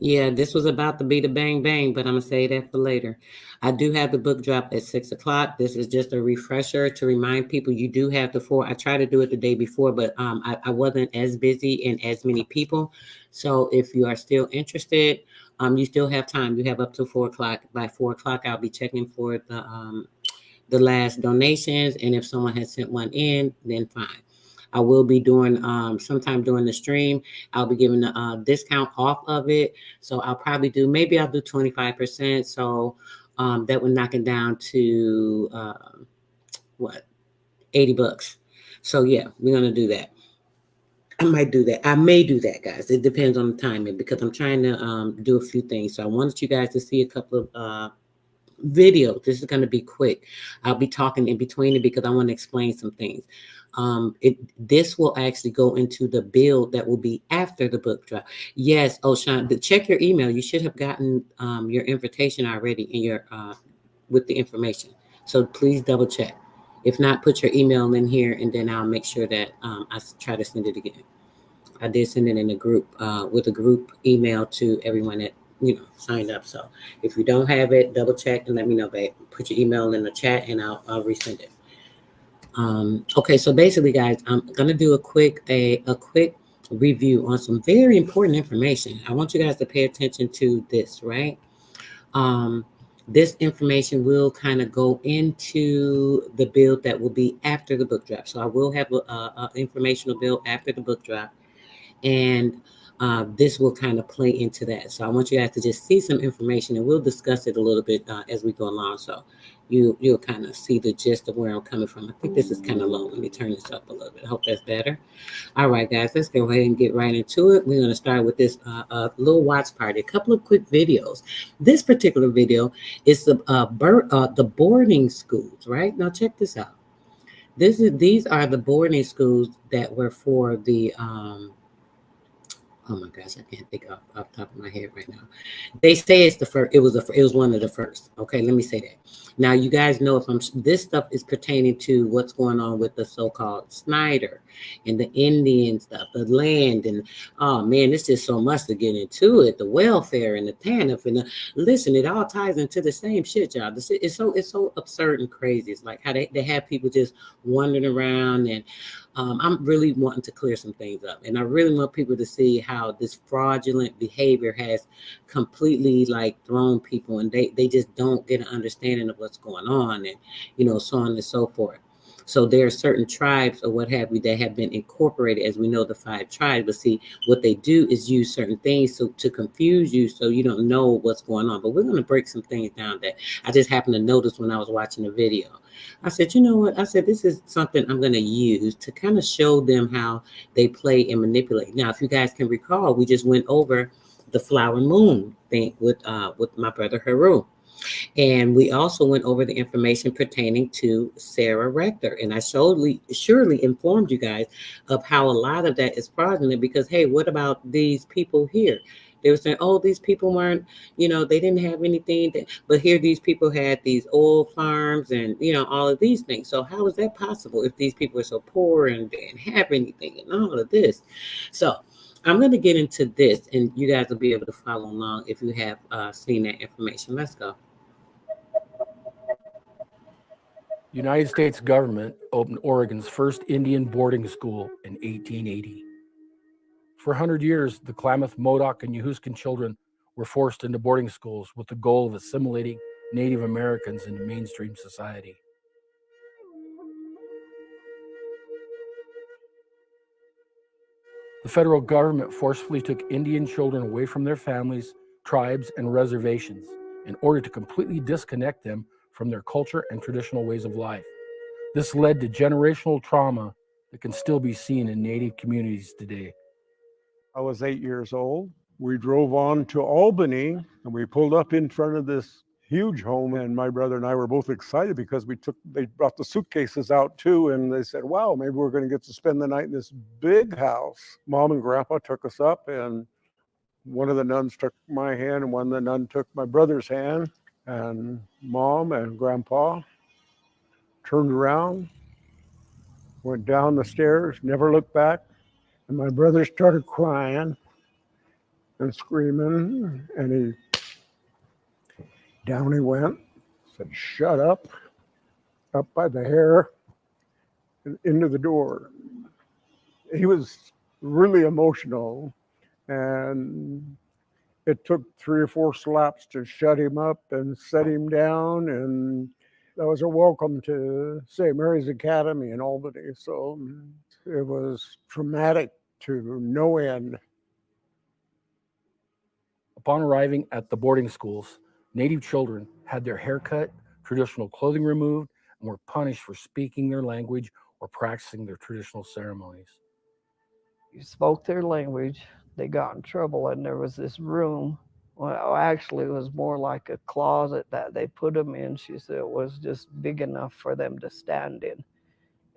Yeah, this was about to be the bang bang, but I'm gonna say that for later. I do have the book drop at 6 o'clock. This is just a refresher to remind people you do have the four. I tried to do it the day before, but I wasn't as busy and as many people. So if you are still interested, you still have time. You have up to 4 o'clock. By 4 o'clock, I'll be checking for the last donations, and if someone has sent one in, then fine. I will be doing sometime during the stream. I'll be giving a discount off of it, so I'll probably do maybe I'll do 25%. So that would knock it down to what, $80. So yeah, we're gonna do that. I might do that. I may do that, guys. It depends on the timing because I'm trying to do a few things. So I wanted you guys to see a couple of video. This is going to be quick. I'll be talking in between it because I want to explain some things. This will actually go into the build that will be after the book drop. Yes, Oshan, check your email. You should have gotten your invitation already in your with the information. So please double check. If not, put your email in here, and then I'll make sure that I try to send it again. I did send it in a group with a group email to everyone that signed up. So if you don't have it, double check and let me know, babe. Put your email in the chat and I'll resend it. Okay, so basically, guys, I'm gonna do a quick review on some very important information. I want you guys to pay attention to this, right? Um, this information will kind of go into the build that will be after the book drop. So I will have a informational build after the book drop, and this will kind of play into that. So I want you guys to just see some information, and we'll discuss it a little bit as we go along. So you'll kind of see the gist of where I'm coming from. I think this is kind of low. Let me turn this up a little bit. I hope that's better. All right, guys, let's go ahead and get right into it. We're going to start with this little watch party. A couple of quick videos. This particular video is the boarding schools. Right now, check this out. These are the boarding schools that were for the oh my gosh, I can't think off the top of my head right now. They say it's the first. It was one of the first. Okay, let me say that. Now you guys know if I'm this stuff is pertaining to what's going on with the so-called Snyder and the Indian stuff, the land, and oh man, it's just so much to get into it. The welfare and the TANF and the listen, it all ties into the same shit, y'all. It's so absurd and crazy. It's like how they have people just wandering around and I'm really wanting to clear some things up, and I really want people to see how this fraudulent behavior has completely like thrown people, and they just don't get an understanding of what's going on, and so on and so forth. So there are certain tribes or what have you that have been incorporated, as we know, the 5 tribes. But see, what they do is use certain things to confuse you, so you don't know what's going on. But we're going to break some things down that I just happened to notice when I was watching the video. I said, you know what? I said, this is something I'm going to use to kind of show them how they play and manipulate. Now, if you guys can recall, we just went over the flower moon thing with my brother Haru. And we also went over the information pertaining to Sarah Rector. And I surely informed you guys of how a lot of that is fraudulent because, hey, what about these people here? They were saying, oh, these people weren't, they didn't have anything. But here these people had these oil farms and, all of these things. So how is that possible if these people are so poor and didn't have anything and all of this? So I'm going to get into this and you guys will be able to follow along if you have seen that information. Let's go. United States government opened Oregon's first Indian boarding school in 1880. For 100 years, the Klamath, Modoc, and Yehuskan children were forced into boarding schools with the goal of assimilating Native Americans into mainstream society. The federal government forcefully took Indian children away from their families, tribes, and reservations in order to completely disconnect them from their culture and traditional ways of life. This led to generational trauma that can still be seen in Native communities today. I was 8 years old. We drove on to Albany and we pulled up in front of this huge home, and my brother and I were both excited because they brought the suitcases out too, and they said, wow, maybe we're going to get to spend the night in this big house. Mom and Grandpa took us up, and one of the nuns took my hand and one of the nuns took my brother's hand, and Mom and Grandpa turned around, went down the stairs, never looked back, and my brother started crying. and screaming, and down he went, said, "Shut up by the hair, and into the door." He was really emotional, and it took 3 or 4 slaps to shut him up and set him down. And that was a welcome to St. Mary's Academy in Albany. So it was traumatic to no end. Upon arriving at the boarding schools, Native children had their hair cut, traditional clothing removed, and were punished for speaking their language or practicing their traditional ceremonies. You spoke their language, they got in trouble, and there was this room. Well, actually, it was more like a closet that they put them in. She said it was just big enough for them to stand in.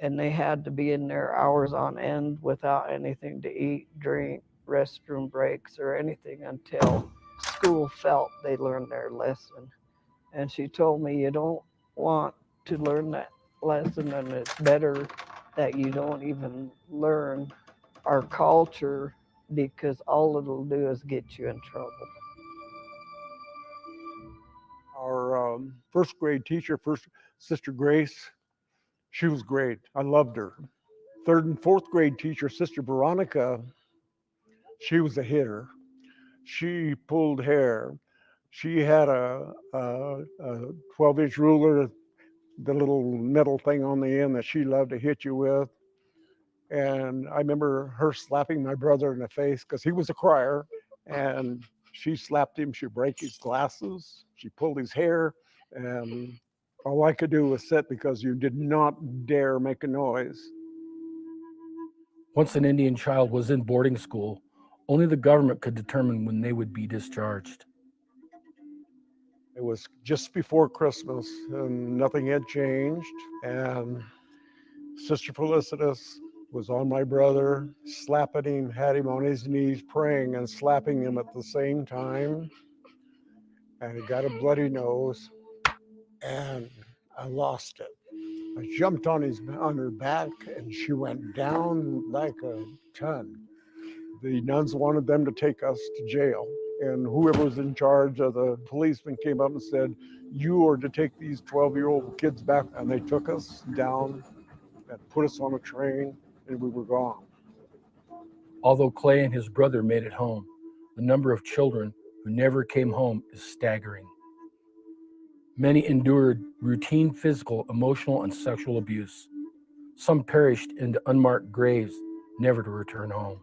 And they had to be in there hours on end without anything to eat, drink, restroom breaks, or anything until school felt they learned their lesson. And she told me, you don't want to learn that lesson, and it's better that you don't even learn our culture, because all it'll do is get you in trouble. Our first grade teacher, Sister Grace, she was great. I loved her. Third and fourth grade teacher, Sister Veronica, she was a hitter. She pulled hair. She had a 12-inch ruler, the little metal thing on the end that she loved to hit you with. And I remember her slapping my brother in the face because he was a crier. And she slapped him. She'd break his glasses. She pulled his hair. And all I could do was sit because you did not dare make a noise. Once an Indian child was in boarding school, only the government could determine when they would be discharged. It was just before Christmas, and nothing had changed. And Sister Felicitas was on my brother, slapping him, had him on his knees, praying and slapping him at the same time. And he got a bloody nose, and I lost it. I jumped on her back, and she went down like a ton. The nuns wanted them to take us to jail. And whoever was in charge of the policeman came up and said, "You are to take these 12-year-old kids back." And they took us down and put us on a train, and we were gone. Although Clay and his brother made it home, the number of children who never came home is staggering. Many endured routine physical, emotional, and sexual abuse. Some perished into unmarked graves, never to return home.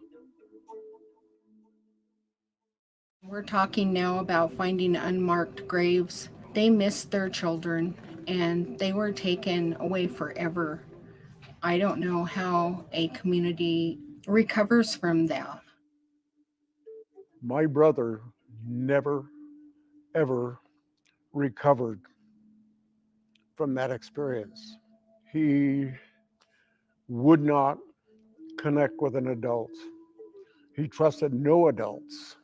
We're talking now about finding unmarked graves. They missed their children and they were taken away forever. I don't know how a community recovers from that. My brother never, ever recovered from that experience. He would not connect with an adult. He trusted no adults.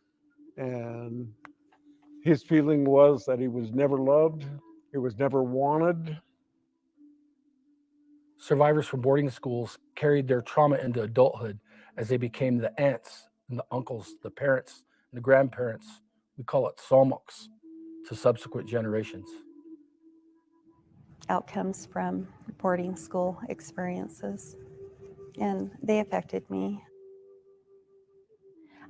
And his feeling was that he was never loved, he was never wanted. Survivors from boarding schools carried their trauma into adulthood as they became the aunts and the uncles, the parents and the grandparents. We call it somoks to subsequent generations. Outcomes from boarding school experiences, and they affected me.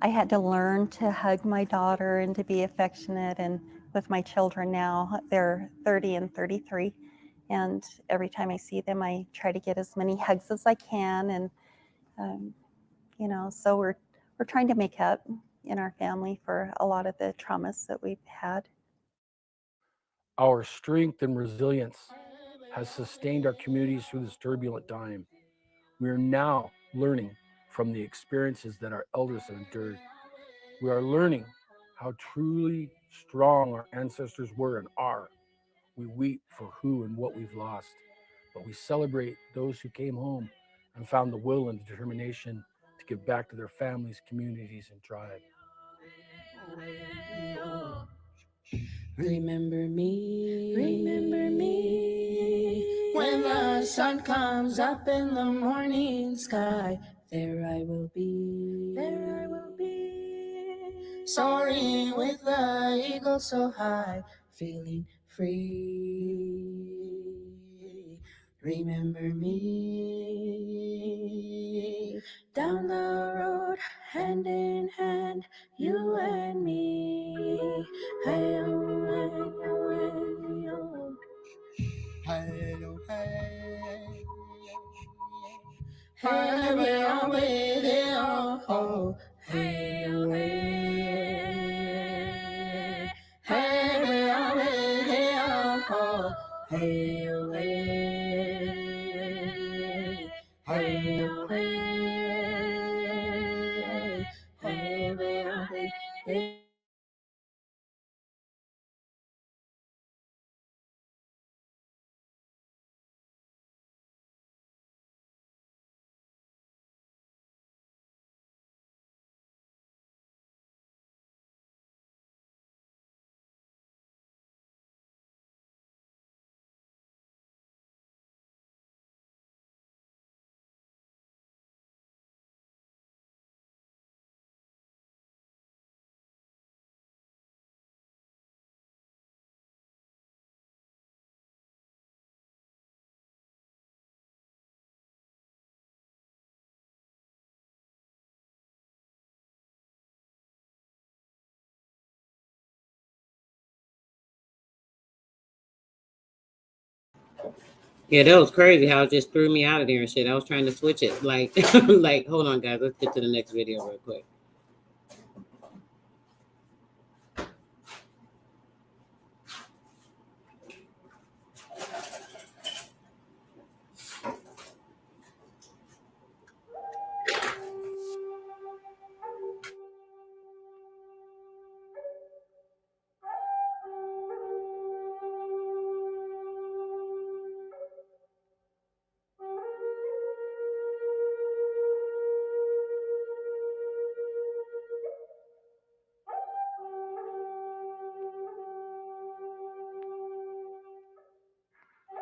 I had to learn to hug my daughter and to be affectionate, and with my children now, they're 30 and 33, and every time I see them, I try to get as many hugs as I can, and so we're trying to make up in our family for a lot of the traumas that we've had. Our strength and resilience has sustained our communities through this turbulent time. We are now learning from the experiences that our elders have endured. We are learning how truly strong our ancestors were and are. We weep for who and what we've lost, but we celebrate those who came home and found the will and determination to give back to their families, communities, and tribe. Remember me, when the sun comes up in the morning sky. There I will be, soaring with the eagle so high, feeling free. Remember me down the road, hand in hand, you and me. Hey, oh, hey, oh, hey, oh. Hey, oh, hey. Hey, hey, oh, hey, oh. Hey, oh, hey. Hey, hey, oh, hey, oh. Hey, oh, hey. Hey, oh, hey. Hey, hey, oh, hey. Yeah, that was crazy how it just threw me out of there and shit. I was trying to switch it. Like, like, hold on, guys. Let's get to the next video real quick.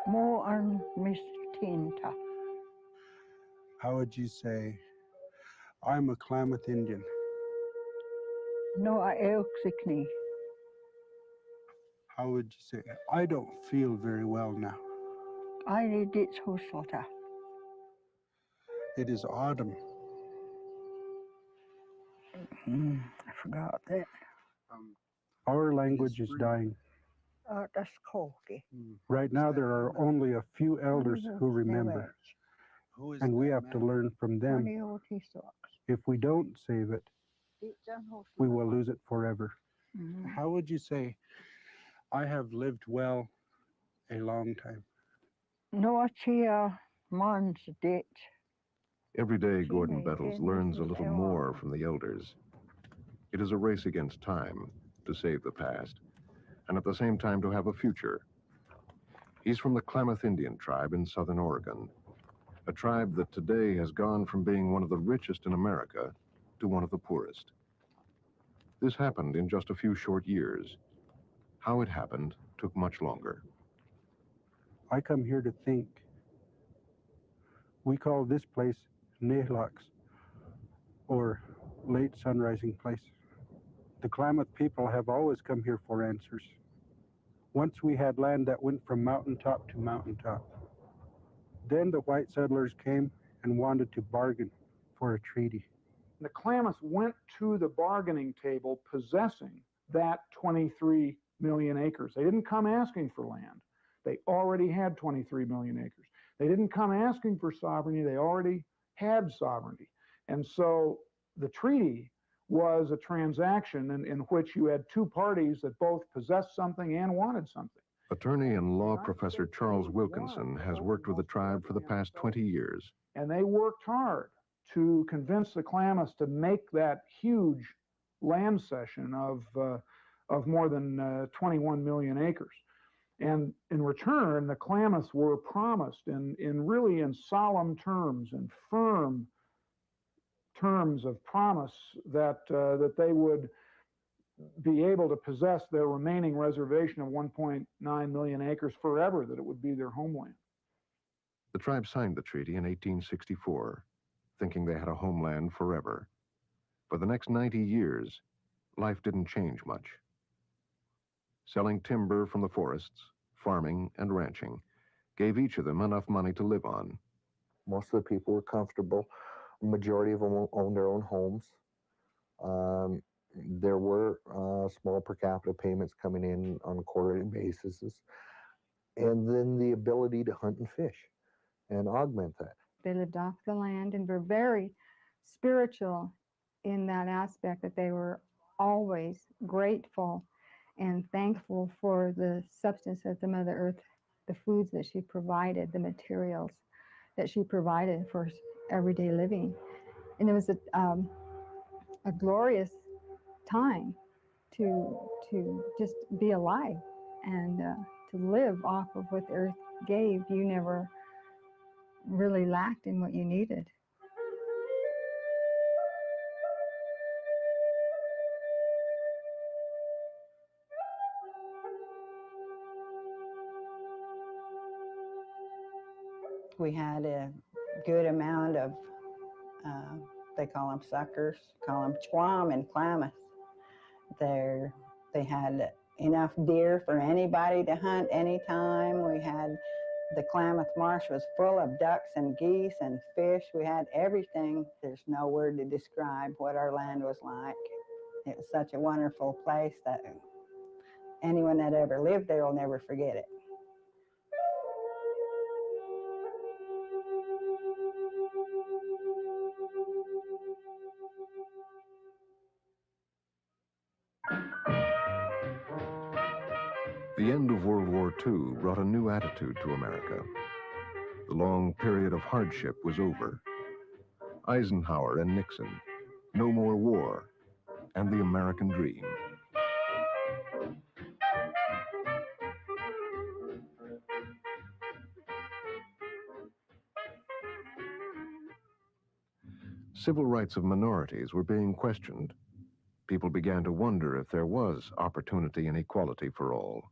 Mo and Miss Tinta. How would you say, I'm a Klamath Indian? No, I Elxikni. How would you say, I don't feel very well now? I need it Husota. It is autumn. I forgot that. Our language is dying. That's Koki. Right now, there are only a few elders who remember, and we have to learn from them. If we don't save it, we will lose it forever. How would you say, I have lived well a long time? No, Chia Mans ditch. Every day, Gordon Bettles learns a little more from the elders. It is a race against time to save the past, and at the same time to have a future. He's from the Klamath Indian tribe in southern Oregon, a tribe that today has gone from being one of the richest in America to one of the poorest. This happened in just a few short years. How it happened took much longer. I come here to think. We call this place Nehlaks, or late sunrising place. The Klamath people have always come here for answers. Once we had land that went from mountaintop to mountaintop. Then the white settlers came and wanted to bargain for a treaty. The Klamath went to the bargaining table possessing that 23 million acres. They didn't come asking for land. They already had 23 million acres. They didn't come asking for sovereignty. They already had sovereignty. And so the treaty was a transaction in which you had two parties that both possessed something and wanted something. Attorney and law professor Charles Wilkinson has worked with the tribe for the past 20 years. And they worked hard to convince the Klamaths to make that huge land cession of more than 21 million acres. And in return, the Klamaths were promised in solemn terms and firm terms of promise that they would be able to possess their remaining reservation of 1.9 million acres forever, that it would be their homeland. The tribe signed the treaty in 1864, thinking they had a homeland forever. For the next 90 years, life didn't change much. Selling timber from the forests, farming, and ranching gave each of them enough money to live on. Most of the people were comfortable. A majority of them owned their own homes. There were small per capita payments coming in on a quarterly basis, and then the ability to hunt and fish and augment that. They lived off the land and were very spiritual in that aspect, that they were always grateful and thankful for the substance of the Mother Earth, the foods that she provided, the materials that she provided for everyday living. And it was a glorious time to just be alive and to live off of what the earth gave. You never really lacked in what you needed. We had a good amount of, they call them suckers, call them chwam in Klamath. They had enough deer for anybody to hunt anytime. We had, the Klamath Marsh was full of ducks and geese and fish. We had everything. There's no word to describe what our land was like. It was such a wonderful place that anyone that ever lived there will never forget it. The end of World War II brought a new attitude to America. The long period of hardship was over. Eisenhower and Nixon, no more war, and the American dream. Civil rights of minorities were being questioned. People began to wonder if there was opportunity and equality for all.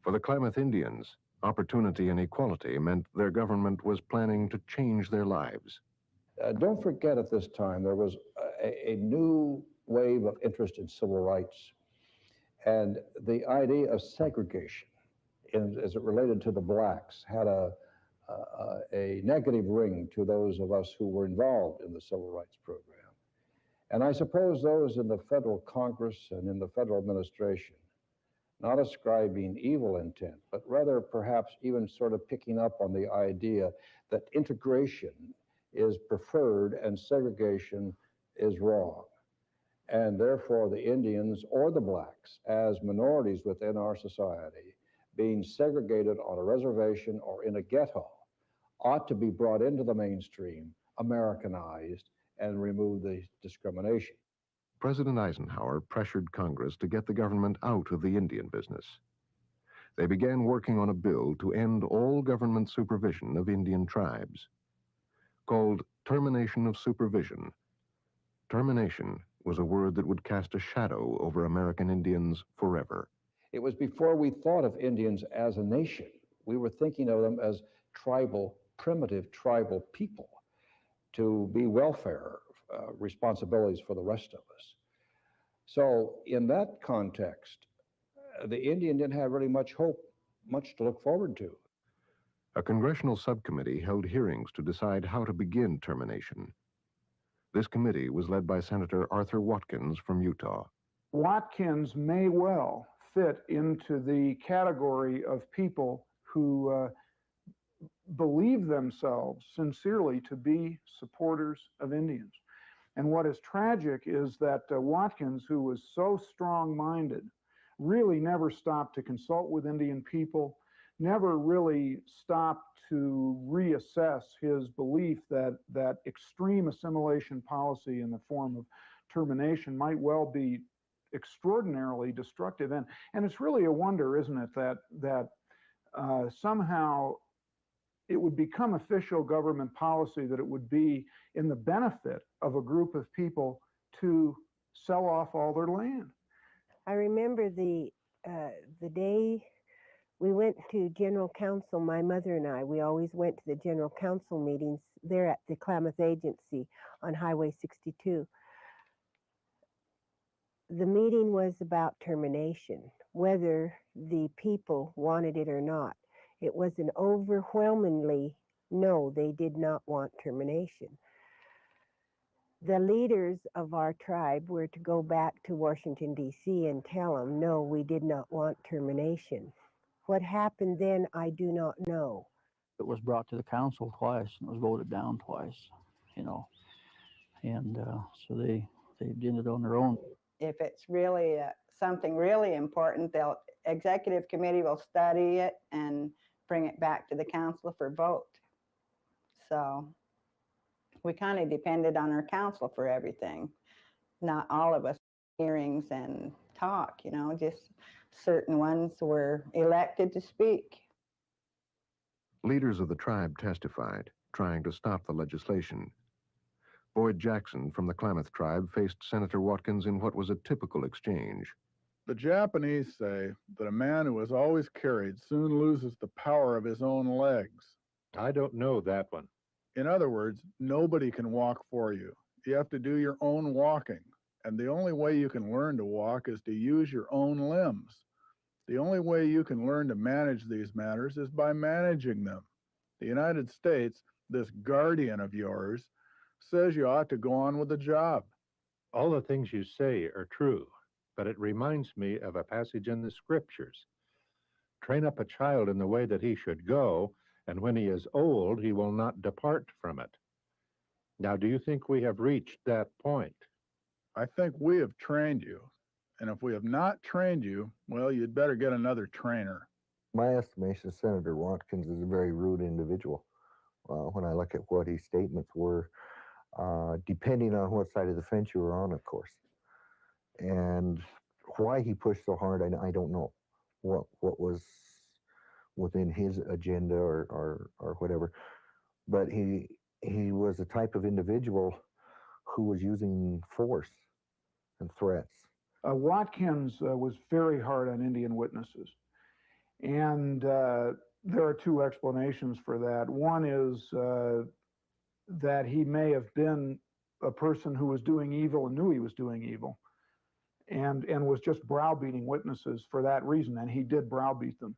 For the Klamath Indians, opportunity and equality meant their government was planning to change their lives. Don't forget, at this time, there was a new wave of interest in civil rights, and the idea of segregation, as it related to the blacks, had a negative ring to those of us who were involved in the civil rights program. And I suppose those in the federal Congress and in the federal administration, not ascribing evil intent, but rather perhaps even sort of picking up on the idea that integration is preferred and segregation is wrong. And therefore the Indians or the blacks, as minorities within our society, being segregated on a reservation or in a ghetto, ought to be brought into the mainstream, Americanized, and remove the discrimination. President Eisenhower pressured Congress to get the government out of the Indian business. They began working on a bill to end all government supervision of Indian tribes. Called termination of supervision. Termination was a word that would cast a shadow over American Indians forever. It was before we thought of Indians as a nation. We were thinking of them as tribal, primitive tribal people to be welfare responsibilities for the rest of us. So in that context, the Indian didn't have really much hope, much to look forward to. A congressional subcommittee held hearings to decide how to begin termination. This committee was led by Senator Arthur Watkins from Utah. Watkins may well fit into the category of people who believe themselves sincerely to be supporters of Indians. And what is tragic is that Watkins, who was so strong-minded, really never stopped to consult with Indian people, never really stopped to reassess his belief that extreme assimilation policy in the form of termination might well be extraordinarily destructive. And it's really a wonder, isn't it, that somehow it would become official government policy that it would be in the benefit of a group of people to sell off all their land. I remember the day we went to General Council, my mother and I, we always went to the General Council meetings there at the Klamath Agency on Highway 62. The meeting was about termination, whether the people wanted it or not. It was an overwhelmingly no, they did not want termination. The leaders of our tribe were to go back to Washington, D.C. and tell them, no, we did not want termination. What happened then, I do not know. It was brought to the council twice and it was voted down twice, you know. And so they did it on their own. If it's really something really important, the executive committee will study it and bring it back to the council for vote. So we kind of depended on our council for everything. Not all of us hearings and talk, you know, just certain ones were elected to speak. Leaders of the tribe testified, trying to stop the legislation. Boyd Jackson from the Klamath tribe faced Senator Watkins in what was a typical exchange. The Japanese say that a man who is always carried soon loses the power of his own legs. I don't know that one. In other words, nobody can walk for you. You have to do your own walking. And the only way you can learn to walk is to use your own limbs. The only way you can learn to manage these matters is by managing them. The United States, this guardian of yours, says you ought to go on with the job. All the things you say are true, but it reminds me of a passage in the scriptures. Train up a child in the way that he should go, and when he is old, he will not depart from it. Now, do you think we have reached that point? I think we have trained you. And if we have not trained you, well, you'd better get another trainer. My estimation, Senator Watkins is a very rude individual. When I look at what his statements were, depending on what side of the fence you were on, of course. And why he pushed so hard, I don't know. What was within his agenda or whatever. But he was the type of individual who was using force and threats. Watkins was very hard on Indian witnesses. And there are two explanations for that. One is that he may have been a person who was doing evil and knew he was doing evil and was just browbeating witnesses for that reason, and he did browbeat them.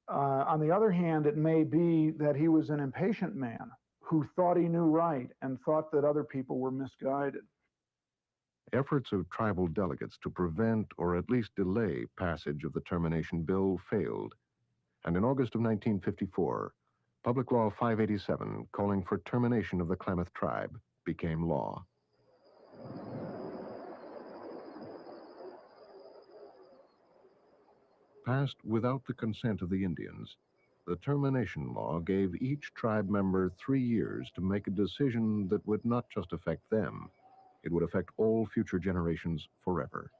On the other hand, it may be that he was an impatient man who thought he knew right and thought that other people were misguided. Efforts of tribal delegates to prevent or at least delay passage of the termination bill failed. And in August of 1954, Public Law 587, calling for termination of the Klamath tribe, became law. Passed without the consent of the Indians, the termination law gave each tribe member 3 years to make a decision that would not just affect them, it would affect all future generations forever.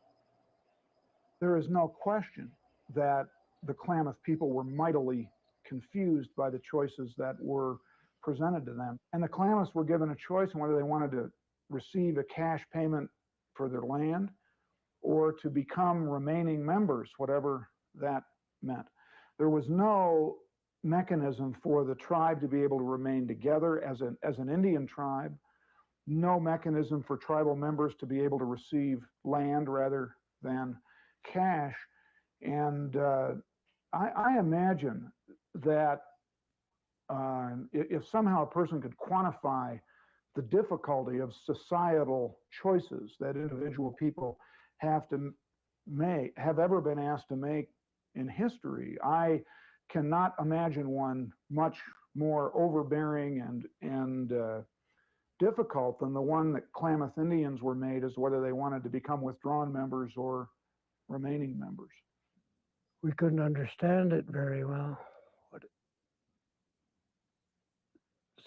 There is no question that the Klamath people were mightily confused by the choices that were presented to them. And the Klamaths were given a choice on whether they wanted to receive a cash payment for their land or to become remaining members, whatever that meant. There was no mechanism for the tribe to be able to remain together as an Indian tribe, no mechanism for tribal members to be able to receive land rather than cash. And I imagine that if somehow a person could quantify the difficulty of societal choices that individual people have ever been asked to make in history, I cannot imagine one much more overbearing and difficult than the one that Klamath Indians were made as whether they wanted to become withdrawn members or remaining members. We couldn't understand it very well.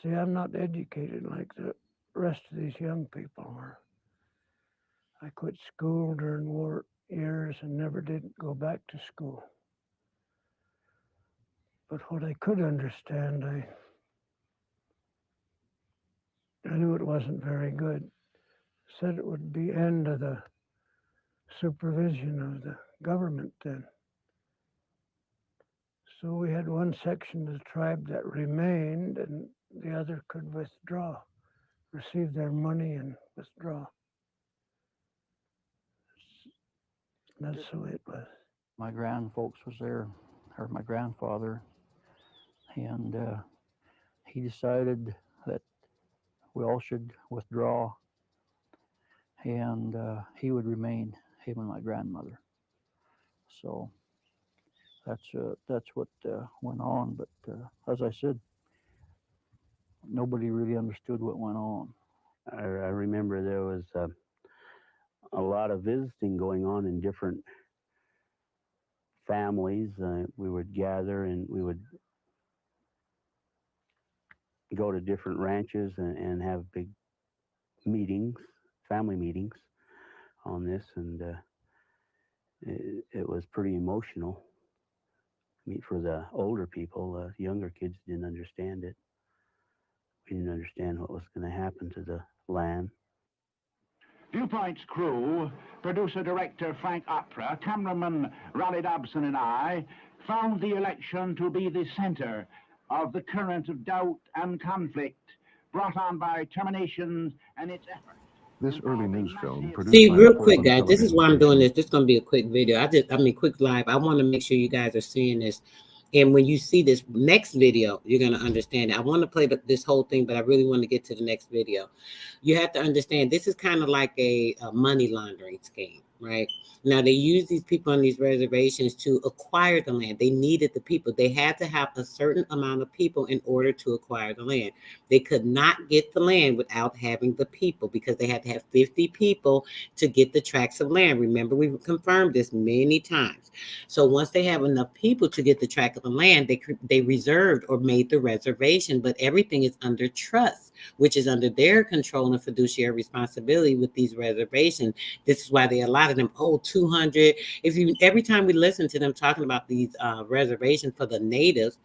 See, I'm not educated like the rest of these young people are. I quit school during war years and never did go back to school. But what I could understand, I knew it wasn't very good. Said it would be end of the supervision of the government then. So we had one section of the tribe that remained and the other could withdraw, receive their money and withdraw. That's the way it was. My grandfolks was there, or my grandfather, and he decided that we all should withdraw, and he would remain, him and my grandmother. So that's what went on. But as I said, nobody really understood what went on. I remember there was a lot of visiting going on in different families. We would gather and we would go to different ranches and have big meetings, family meetings on this, and it was pretty emotional. I mean, for the older people, younger kids didn't understand it. We didn't understand what was going to happen to the land. Viewpoint's crew, producer-director Frank Opera, cameraman Raleigh Dobson and I found the election to be the center of the current of doubt and conflict brought on by terminations and its efforts. This early news film produced See, by a real quick, Portland guys, this is television why I'm doing station. this. This is going to be a quick video. Quick live. I want to make sure you guys are seeing this. And when you see this next video, you're going to understand it. I want to play this whole thing, but I really want to get to the next video. You have to understand, this is kind of like a money laundering scheme, right? Now, they use these people on these reservations to acquire the land. They needed the people. They had to have a certain amount of people in order to acquire the land. They could not get the land without having the people, because they had to have 50 people to get the tracts of land. Remember, we've confirmed this many times. So once they have enough people to get the tract of the land, they reserved or made the reservation, but everything is under trust, which is under their control and fiduciary responsibility with these reservations. This is why they allotted them, 200. Every time we listen to them talking about these reservations for the natives,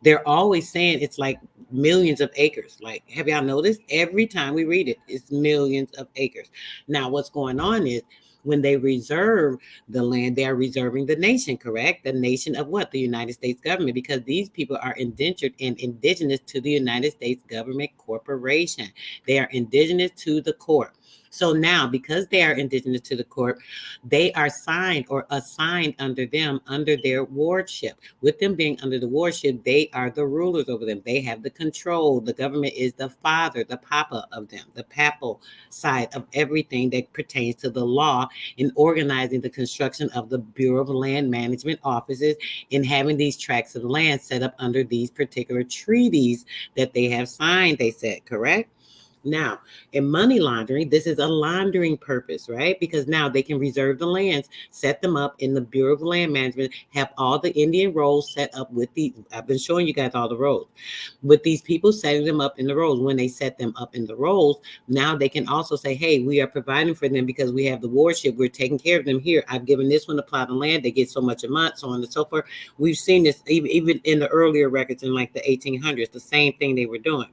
they're always saying it's like millions of acres. Like, have y'all noticed? Every time we read it, it's millions of acres. Now, what's going on is, when they reserve the land, they are reserving the nation, correct? The nation of what? The United States government, because these people are indentured and indigenous to the United States government corporation. They are indigenous to the court. So now, because they are indigenous to the court, they are signed or assigned under them, under their wardship. With them being under the wardship, they are the rulers over them. They have the control. The government is the father, the papa of them, the papal side of everything that pertains to the law, in organizing the construction of the Bureau of Land Management offices, in having these tracts of land set up under these particular treaties that they have signed, they said, correct? Now, in money laundering, this is a laundering purpose, right? Because now they can reserve the lands, set them up in the Bureau of Land Management, have all the Indian rolls set up with the, I've been showing you guys all the rolls, with these people setting them up in the rolls. When they set them up in the rolls, now they can also say, hey, we are providing for them because we have the wardship. We're taking care of them here. I've given this one a plot of land. They get so much a month, so on and so forth. We've seen this even in the earlier records in like the 1800s, the same thing they were doing.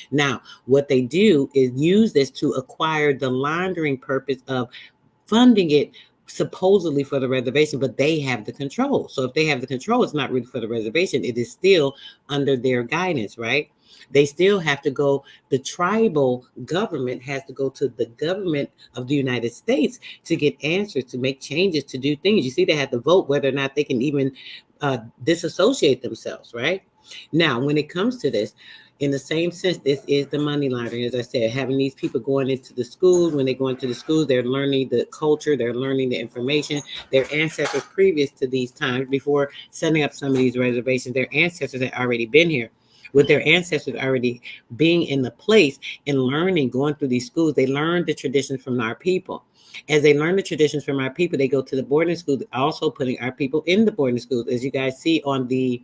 Now, what they do is use this to acquire the laundering purpose of funding it supposedly for the reservation, but they have the control. So if they have the control, it's not really for the reservation. It is still under their guidance, right? They still have to go, the tribal government has to go to the government of the United States to get answers, to make changes, to do things. You see, they have to vote whether or not they can even disassociate themselves, right? Now, when it comes to this, in the same sense, this is the money laundering. As I said, having these people going into the schools, when they go into the schools, they're learning the culture, they're learning the information. Their ancestors previous to these times, before setting up some of these reservations, their ancestors had already been here. With their ancestors already being in the place and learning, going through these schools, they learned the traditions from our people. As they learn the traditions from our people, they go to the boarding schools, also putting our people in the boarding schools. As you guys see on the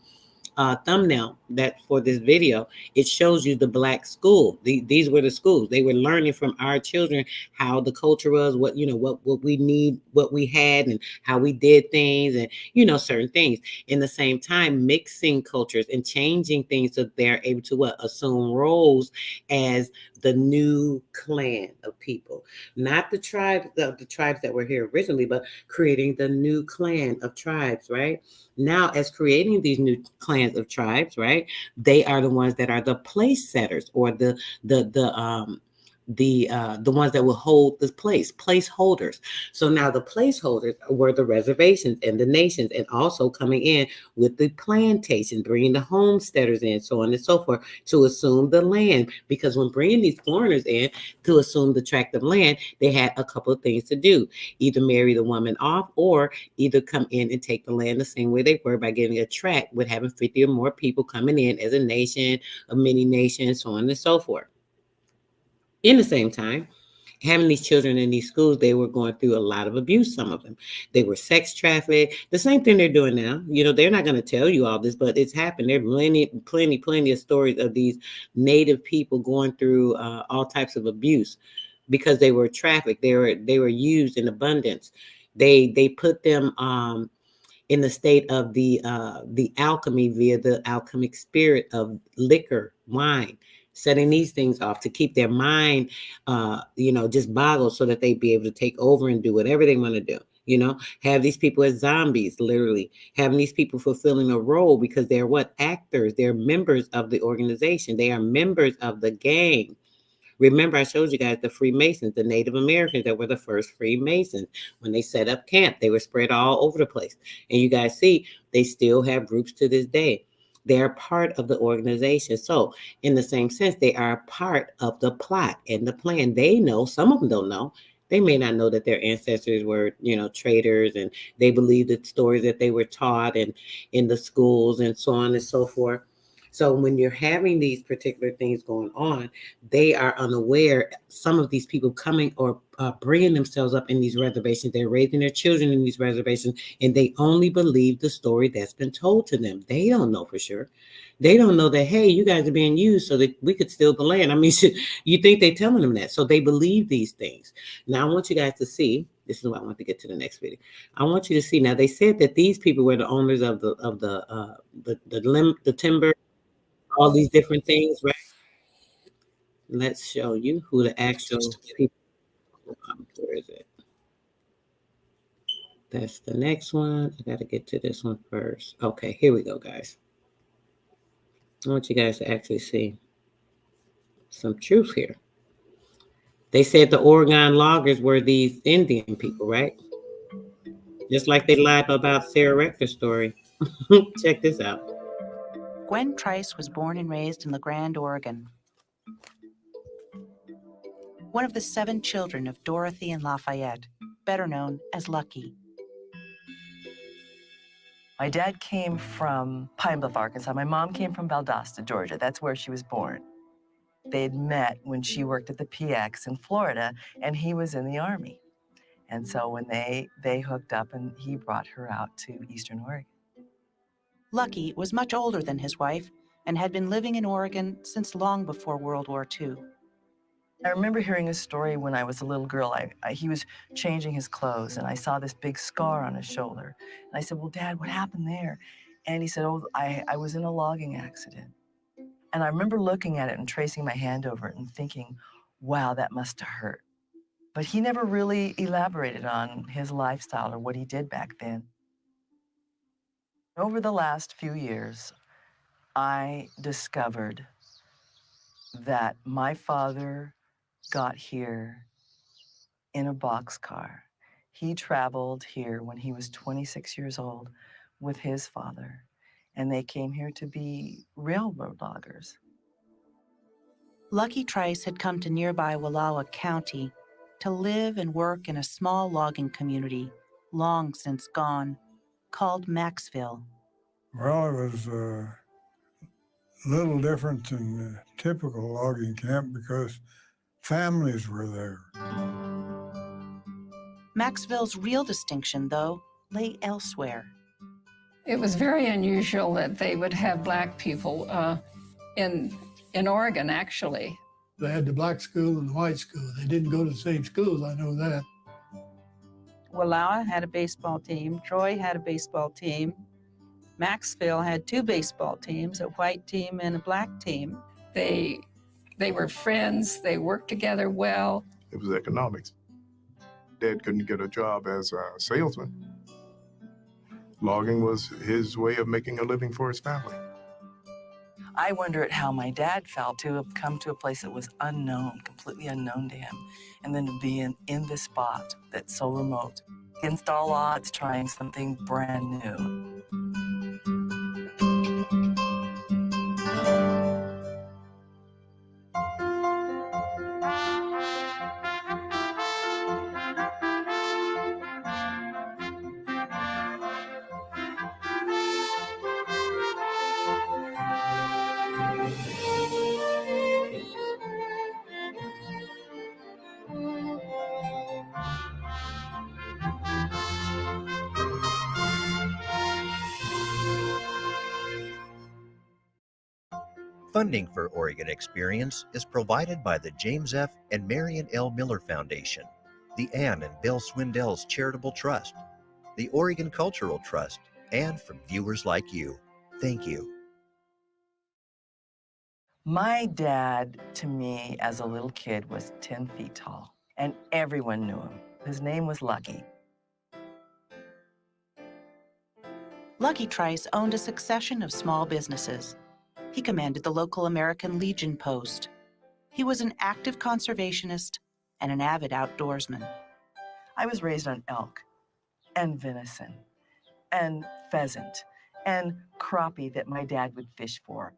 thumbnail that for this video, it shows you the black school. These were the schools. They were learning from our children how the culture was, what we need, what we had, and how we did things, and certain things. In the same time, mixing cultures and changing things so they're able to assume roles as the new clan of people, not the tribes that were here originally, but creating the new clan of tribes, right? Now, as creating these new clans of tribes, right? They are the ones that are the place setters, or the the ones that will hold the placeholders. So now the placeholders were the reservations and the nations, and also coming in with the plantations, bringing the homesteaders in, so on and so forth, to assume the land. Because when bringing these foreigners in to assume the tract of land, they had a couple of things to do: either marry the woman off, or either come in and take the land the same way they were by getting a tract with having 50 or more people coming in as a nation, a mini nation, so on and so forth. In the same time, having these children in these schools, they were going through a lot of abuse. Some of them, they were sex trafficked. The same thing they're doing now. They're not going to tell you all this, but it's happened. There are plenty of stories of these native people going through all types of abuse because they were trafficked. They were used in abundance. They put them in the state of the alchemy via the alchemic spirit of liquor, wine, setting these things off to keep their mind, just boggled, so that they be able to take over and do whatever they want to do. Have these people as zombies, literally having these people fulfilling a role because they're what? Actors. They're members of the organization. They are members of the gang. Remember, I showed you guys the Freemasons, the Native Americans that were the first Freemasons. When they set up camp, they were spread all over the place. And you guys see, they still have groups to this day. They are part of the organization. So in the same sense, they are a part of the plot and the plan. They know, some of them don't know. They may not know that their ancestors were, traitors, and they believe the stories that they were taught and in the schools and so on and so forth. So when you're having these particular things going on, they are unaware. Some of these people coming or bringing themselves up in these reservations, they're raising their children in these reservations, and they only believe the story that's been told to them. They don't know for sure. They don't know that, hey, you guys are being used so that we could steal the land. I mean, you think they're telling them that. So they believe these things. Now, I want you guys to see, this is why I want to get to the next video. I want you to see, now they said that these people were the owners of the timber, all these different things, right? Let's show you who the actual people are. Where is it? That's the next one. I got to get to this one first. Okay, here we go, guys. I want you guys to actually see some truth here. They said the Oregon loggers were these Indian people, right? Just like they lied about Sarah Rector's story. Check this out. Gwen Trice was born and raised in La Grande, Oregon. One of the 7 children of Dorothy and Lafayette, better known as Lucky. My dad came from Pine Bluff, Arkansas. My mom came from Valdosta, Georgia. That's where she was born. They'd met when she worked at the PX in Florida, and he was in the Army. And so when they hooked up, and he brought her out to Eastern Oregon. Lucky was much older than his wife and had been living in Oregon since long before World War II. I remember hearing a story when I was a little girl. He was changing his clothes, and I saw this big scar on his shoulder. And I said, well, Dad, what happened there? And he said, oh, I was in a logging accident. And I remember looking at it and tracing my hand over it and thinking, wow, that must have hurt. But he never really elaborated on his lifestyle or what he did back then. Over the last few years, I discovered that my father got here in a boxcar. He traveled here when he was 26 years old with his father, and they came here to be railroad loggers. Lucky Trice had come to nearby Wallowa County to live and work in a small logging community, long since gone, called Maxville. Well, it was a little different than a typical logging camp because families were there. Maxville's real distinction, though, lay elsewhere. It was very unusual that they would have Black people in Oregon, actually. They had the black school and the white school. They didn't go to the same schools, I know that. Wallowa had a baseball team. Troy had a baseball team. Maxville had 2 baseball teams, a white team and a black team. They were friends. They worked together well. It was economics. Dad couldn't get a job as a salesman. Logging was his way of making a living for his family. I wonder at how my dad felt to have come to a place that was unknown, completely unknown to him, and then to be in this spot that's so remote. Against all odds, trying something brand new. Funding for Oregon Experience is provided by the James F. and Marion L. Miller Foundation, the Ann and Bill Swindell's Charitable Trust, the Oregon Cultural Trust, and from viewers like you. Thank you. My dad, to me, as a little kid, was 10 feet tall, and everyone knew him. His name was Lucky. Lucky Trice owned a succession of small businesses. He commanded the local American Legion post. He was an active conservationist and an avid outdoorsman. I was raised on elk and venison and pheasant and crappie that my dad would fish for.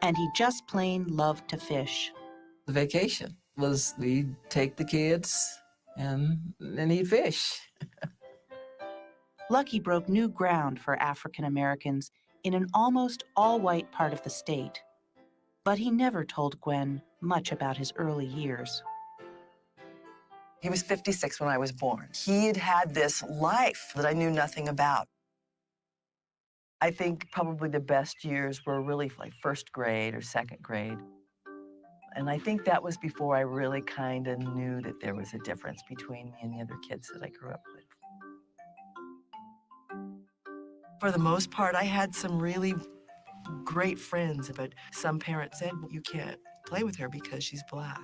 And he just plain loved to fish. The vacation was we'd take the kids and he'd fish. Lucky broke new ground for African Americans in an almost all-white part of the state. But he never told Gwen much about his early years. He was 56 when I was born. He had had this life that I knew nothing about. I think probably the best years were really like first grade or second grade. And I think that was before I really kind of knew that there was a difference between me and the other kids that I grew up with. For the most part, I had some really great friends, but some parents said, well, you can't play with her because she's black.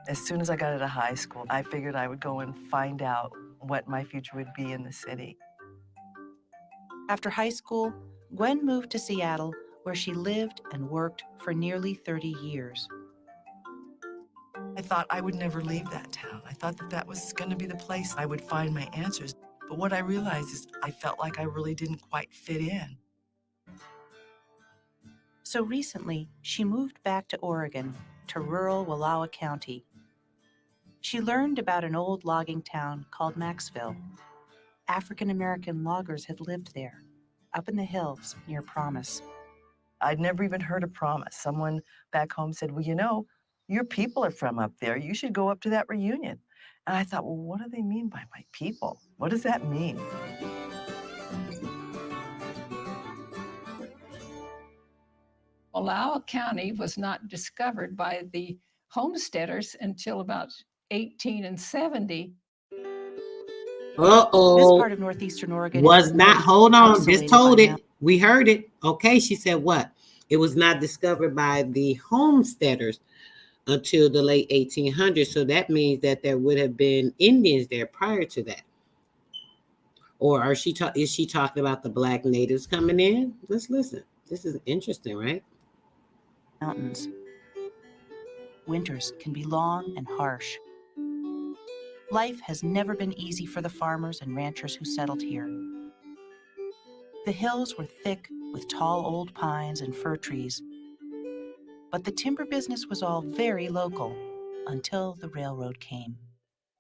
As soon as I got out of high school, I figured I would go and find out what my future would be in the city. After high school, Gwen moved to Seattle, where she lived and worked for nearly 30 years. I thought I would never leave that town. I thought that that was going to be the place I would find my answers. But what I realized is I felt like I really didn't quite fit in. So recently, she moved back to Oregon, to rural Wallowa County. She learned about an old logging town called Maxville. African-American loggers had lived there, up in the hills near Promise. I'd never even heard of Promise. Someone back home said, well, you know, your people are from up there. You should go up to that reunion. And I thought, well, what do they mean by my people? What does that mean? Wallowa County was not discovered by the homesteaders until about 1870. Uh-oh. This part of northeastern Oregon was not, hold on, just told it. We heard it. Okay, she said what? It was not discovered by the homesteaders until the late 1800s. So that means that there would have been Indians there prior to that. Or is she talking about the black natives coming in? Let's listen. This is interesting, right? Mountains. Winters can be long and harsh. Life has never been easy for the farmers and ranchers who settled here. The hills were thick with tall old pines and fir trees. But the timber business was all very local until the railroad came.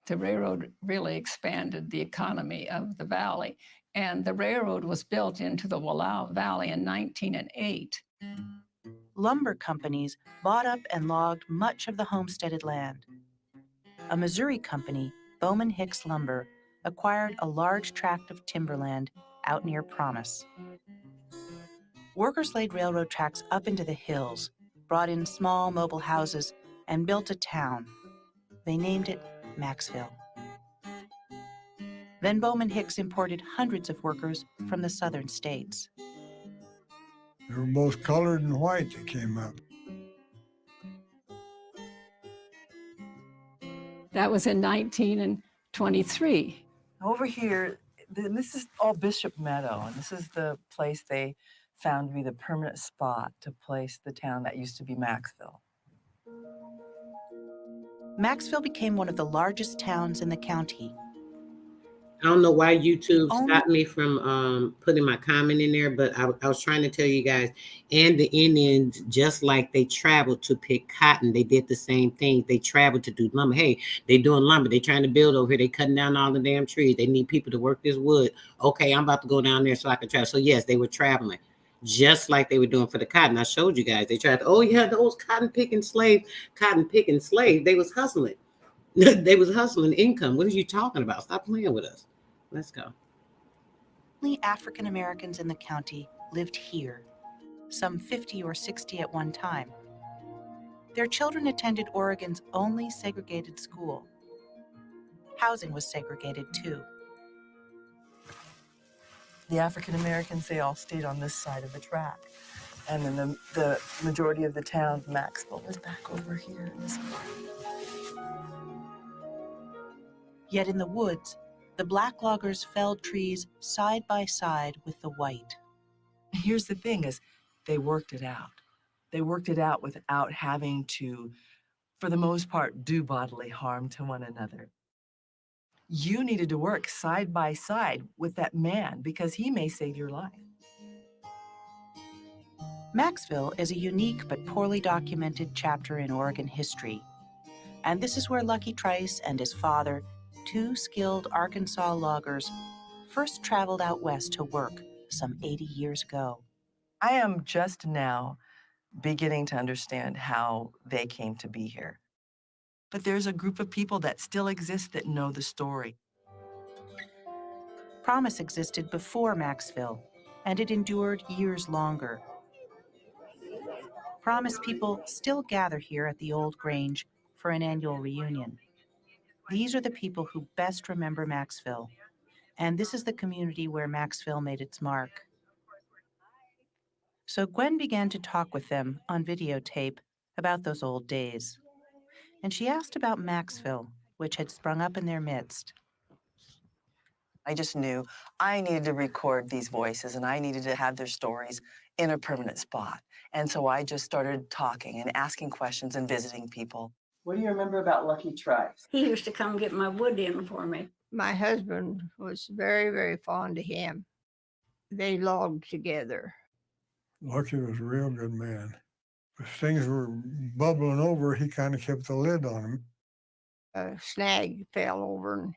The railroad really expanded the economy of the valley, and the railroad was built into the Wallowa Valley in 1908. Lumber companies bought up and logged much of the homesteaded land. A Missouri company, Bowman Hicks Lumber, acquired a large tract of timberland out near Promise. Workers laid railroad tracks up into the hills, brought in small mobile houses, and built a town. They named it Maxville. Then Bowman Hicks imported hundreds of workers from the southern states. They were both colored and white that came up. That was in 1923. Over here, this is all Bishop Meadow, and this is the place they found to be the permanent spot to place the town that used to be Maxville. Maxville became one of the largest towns in the county. I don't know why YouTube stopped me from putting my comment in there, but I was trying to tell you guys, and the Indians, just like they traveled to pick cotton, they did the same thing. They traveled to do lumber. Hey, they doing lumber. They trying to build over here. They cutting down all the damn trees. They need people to work this wood. Okay, I'm about to go down there so I can travel. So yes, they were traveling, just like they were doing for the cotton. I showed you guys. They tried to, oh yeah, those cotton picking slaves. They was hustling. They was hustling income. What are you talking about? Stop playing with us. Let's go. Only African Americans in the county lived here, some 50 or 60 at one time. Their children attended Oregon's only segregated school. Housing was segregated too. The African Americans, they all stayed on this side of the track. And then the majority of the town of Maxville was back over here in this part. Yet in the woods, the black loggers felled trees side by side with the white. Here's the thing is, they worked it out. They worked it out without having to, for the most part, do bodily harm to one another. You needed to work side by side with that man because he may save your life. Maxville is a unique but poorly documented chapter in Oregon history. And this is where Lucky Trice and his father, two skilled Arkansas loggers, first traveled out west to work some 80 years ago. I am just now beginning to understand how they came to be here. But there's a group of people that still exist that know the story. Promise existed before Maxville, and it endured years longer. Promise people still gather here at the Old Grange for an annual reunion. These are the people who best remember Maxville, and this is the community where Maxville made its mark. So Gwen began to talk with them on videotape about those old days. And she asked about Maxville, which had sprung up in their midst. I just knew I needed to record these voices and I needed to have their stories in a permanent spot. And so I just started talking and asking questions and visiting people. What do you remember about Lucky Trice? He used to come get my wood in for me. My husband was very, very fond of him. They logged together. Lucky was a real good man. If things were bubbling over, he kind of kept the lid on them. A snag fell over and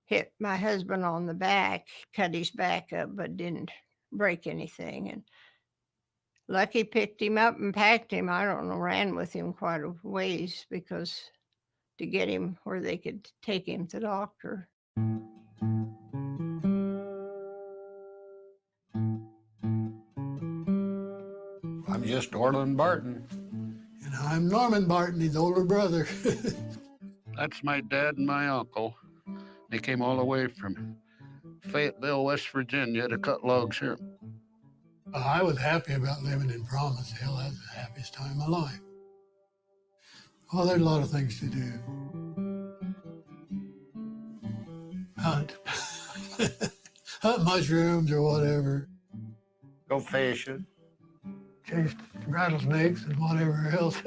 hit my husband on the back, cut his back up, but didn't break anything. And Lucky picked him up and packed him. I don't know, ran with him quite a ways because to get him where they could take him to the doctor. I'm just Orland Barton. And I'm Norman Barton, his older brother. That's my dad and my uncle. They came all the way from Fayetteville, West Virginia to cut logs here. I was happy about living in Promise. Hell, that was the happiest time of my life. Well, there's a lot of things to do. Hunt. Hunt mushrooms or whatever. Go fishing. Chase rattlesnakes and whatever else.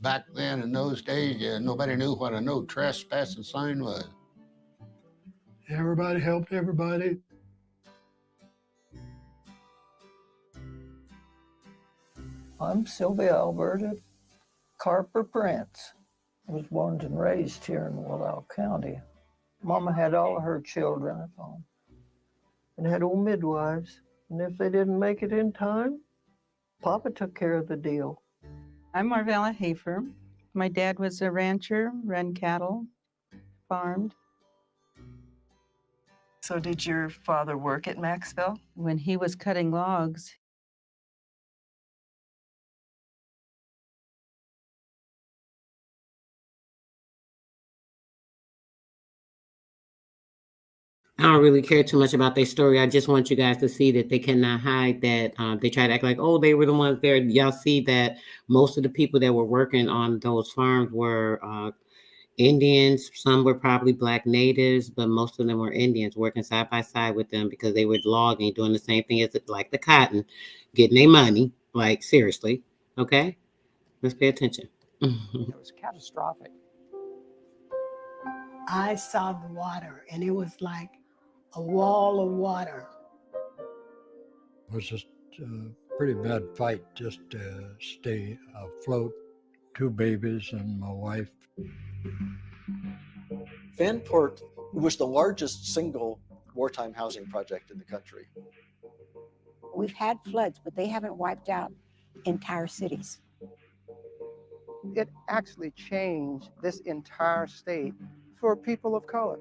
Back then, in those days, nobody knew what a no trespassing sign was. Everybody helped everybody. I'm Sylvia Alberta Carper Prince. I was born and raised here in Wallow County. Mama had all of her children at home and had old midwives. And if they didn't make it in time, Papa took care of the deal. I'm Marvella Hafer. My dad was a rancher, ran cattle, farmed. So did your father work at Maxville? When he was cutting logs, I don't really care too much about their story. I just want you guys to see that they cannot hide that. They try to act like, oh, they were the ones there. Y'all see that most of the people that were working on those farms were Indians, some were probably black natives, but most of them were Indians working side by side with them because they were logging, doing the same thing as like the cotton, getting their money. Like, seriously. Okay? Let's pay attention. It was catastrophic. I saw the water, and it was like a wall of water. It was just a pretty bad fight just to stay afloat. 2 babies and my wife. Vanport was the largest single wartime housing project in the country. We've had floods, but they haven't wiped out entire cities. It actually changed this entire state for people of color.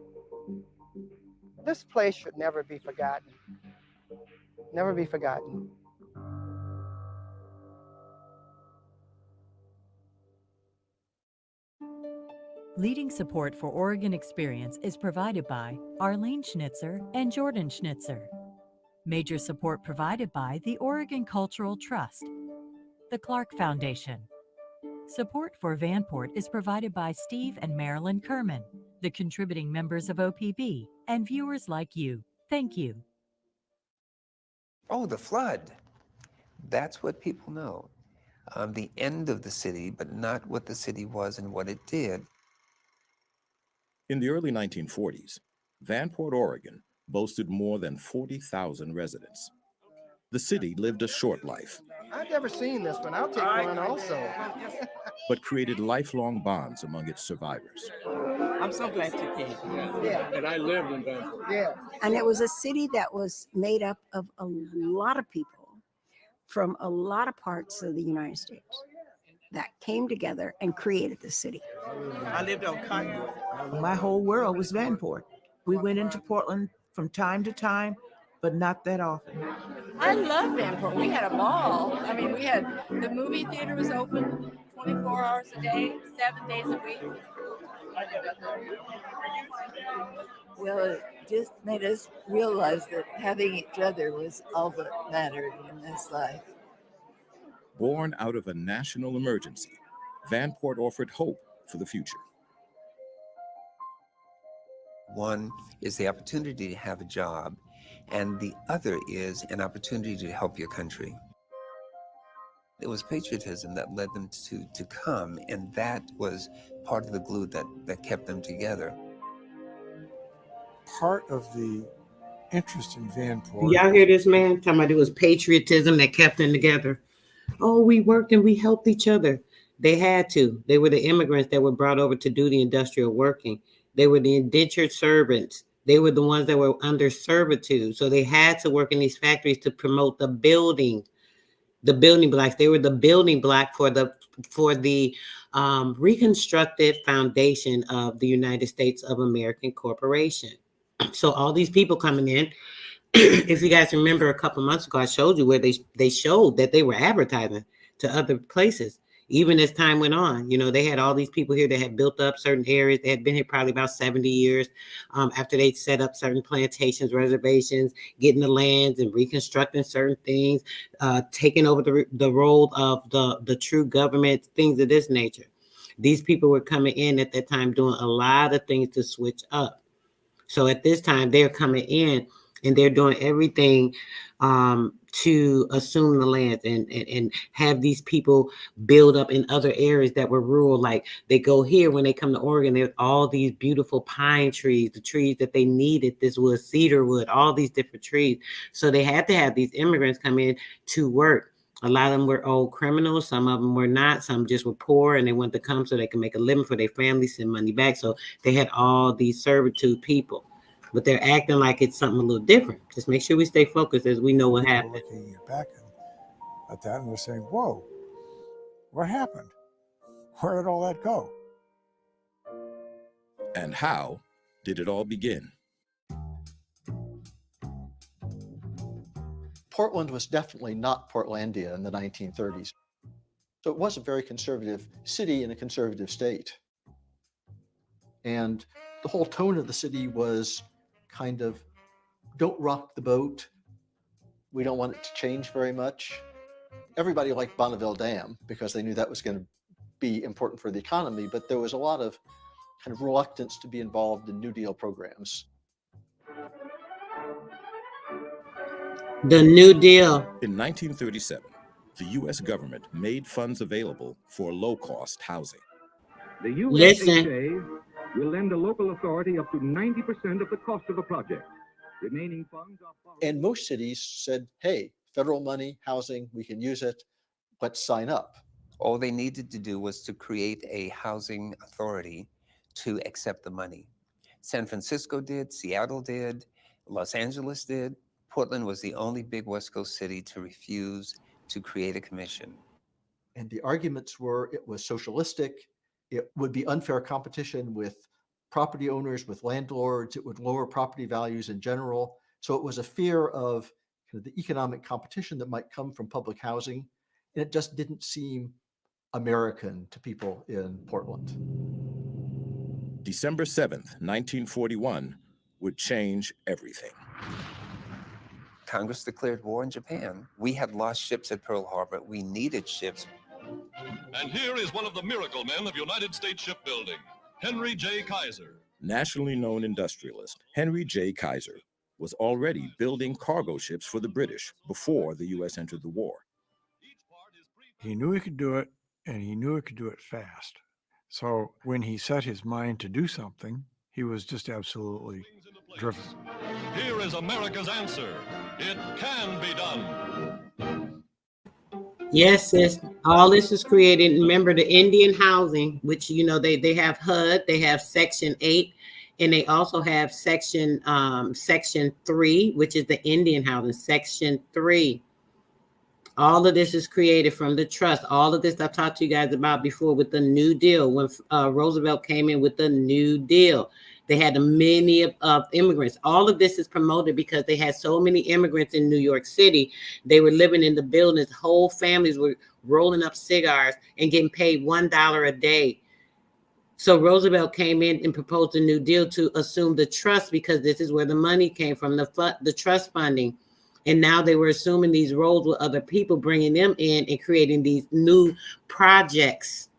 This place should never be forgotten. Never be forgotten. Leading support for Oregon Experience is provided by Arlene Schnitzer and Jordan Schnitzer. Major support provided by the Oregon Cultural Trust, the Clark Foundation. Support for Vanport is provided by Steve and Marilyn Kerman, the contributing members of OPB, and viewers like you. Thank you. Oh, the flood. That's what people know. The end of the city, but not what the city was and what it did. In the early 1940s, Vanport, Oregon boasted more than 40,000 residents. The city lived a short life, I've never seen this one. I'll take one also. but created lifelong bonds among its survivors. I'm so glad you came. Yeah. And I lived in Vanport. Yeah. And it was a city that was made up of a lot of people from a lot of parts of the United States that came together and created the city. I lived on Cottonwood. My whole world was Vanport. We went into Portland from time to time, but not that often. I love Vanport. We had a ball. I mean, we had the movie theater was open 24 hours a day, 7 days a week. Well, it just made us realize that having each other was all that mattered in this life. Born out of a national emergency, Vanport offered hope for the future. One is the opportunity to have a job, and the other is an opportunity to help your country. It was patriotism that led them to come, and that was part of the glue that kept them together. Part of the interest in Vanport. Y'all hear this man talking about it was patriotism that kept them together? Oh, we worked and we helped each other. They had to. They were the immigrants that were brought over to do the industrial working. They were the indentured servants. They were the ones that were under servitude. So they had to work in these factories to promote the building blocks. They were the building block for the reconstructed foundation of the United States of American Corporation. So all these people coming in, if you guys remember a couple months ago, I showed you where they showed that they were advertising to other places. Even as time went on, they had all these people here that had built up certain areas. They had been here probably about 70 years after they'd set up certain plantations, reservations, getting the lands and reconstructing certain things, taking over the role of the true government, things of this nature. These people were coming in at that time doing a lot of things to switch up. So at this time, they're coming in and they're doing everything to assume the lands and have these people build up in other areas that were rural. Like they go here when they come to Oregon, there's all these beautiful pine trees, the trees that they needed. This was cedar wood, all these different trees. So they had to have these immigrants come in to work. A lot of them were old criminals. Some of them were not. Some just were poor and they wanted to come so they can make a living for their family, send money back. So they had all these servitude people, but they're acting like it's something a little different. Just make sure we stay focused as we know what happened. Looking back at that and they're saying, whoa, what happened? Where did all that go? And how did it all begin? Portland was definitely not Portlandia in the 1930s. So it was a very conservative city in a conservative state. And the whole tone of the city was kind of, don't rock the boat. We don't want it to change very much. Everybody liked Bonneville Dam because they knew that was going to be important for the economy, but there was a lot of kind of reluctance to be involved in New Deal programs. The New Deal. In 1937, the U.S. government made funds available for low-cost housing. The USHA will lend a local authority up to 90% of the cost of a project. Remaining funds are borrowed. And most cities said, hey, federal money, housing, we can use it. Let's sign up. All they needed to do was to create a housing authority to accept the money. San Francisco did, Seattle did, Los Angeles did. Portland was the only big West Coast city to refuse to create a commission. And the arguments were it was socialistic, it would be unfair competition with property owners, with landlords, it would lower property values in general. So it was a fear of kind of the economic competition that might come from public housing. And it just didn't seem American to people in Portland. December 7th, 1941 would change everything. Congress declared war on Japan. We had lost ships at Pearl Harbor. We needed ships. And here is one of the miracle men of United States shipbuilding, Henry J. Kaiser. Nationally known industrialist Henry J. Kaiser was already building cargo ships for the British before the U.S. entered the war. He knew he could do it, and he knew he could do it fast. So when he set his mind to do something, he was just absolutely driven. Here is America's answer. It can be done. Yes, sis. All this is created. Remember the Indian housing, which, you know, they have HUD, they have Section 8, and they also have Section 3, which is the Indian housing, Section 3. All of this is created from the trust. All of this I talked to you guys about before with the New Deal. When Roosevelt came in with the New Deal, they had many of immigrants. All of this is promoted because they had so many immigrants in New York City. They were living in the buildings. Whole families were rolling up cigars and getting paid $1 a day. So Roosevelt came in and proposed a New Deal to assume the trust, because this is where the money came from, the trust funding. And now they were assuming these roles with other people, bringing them in and creating these new projects,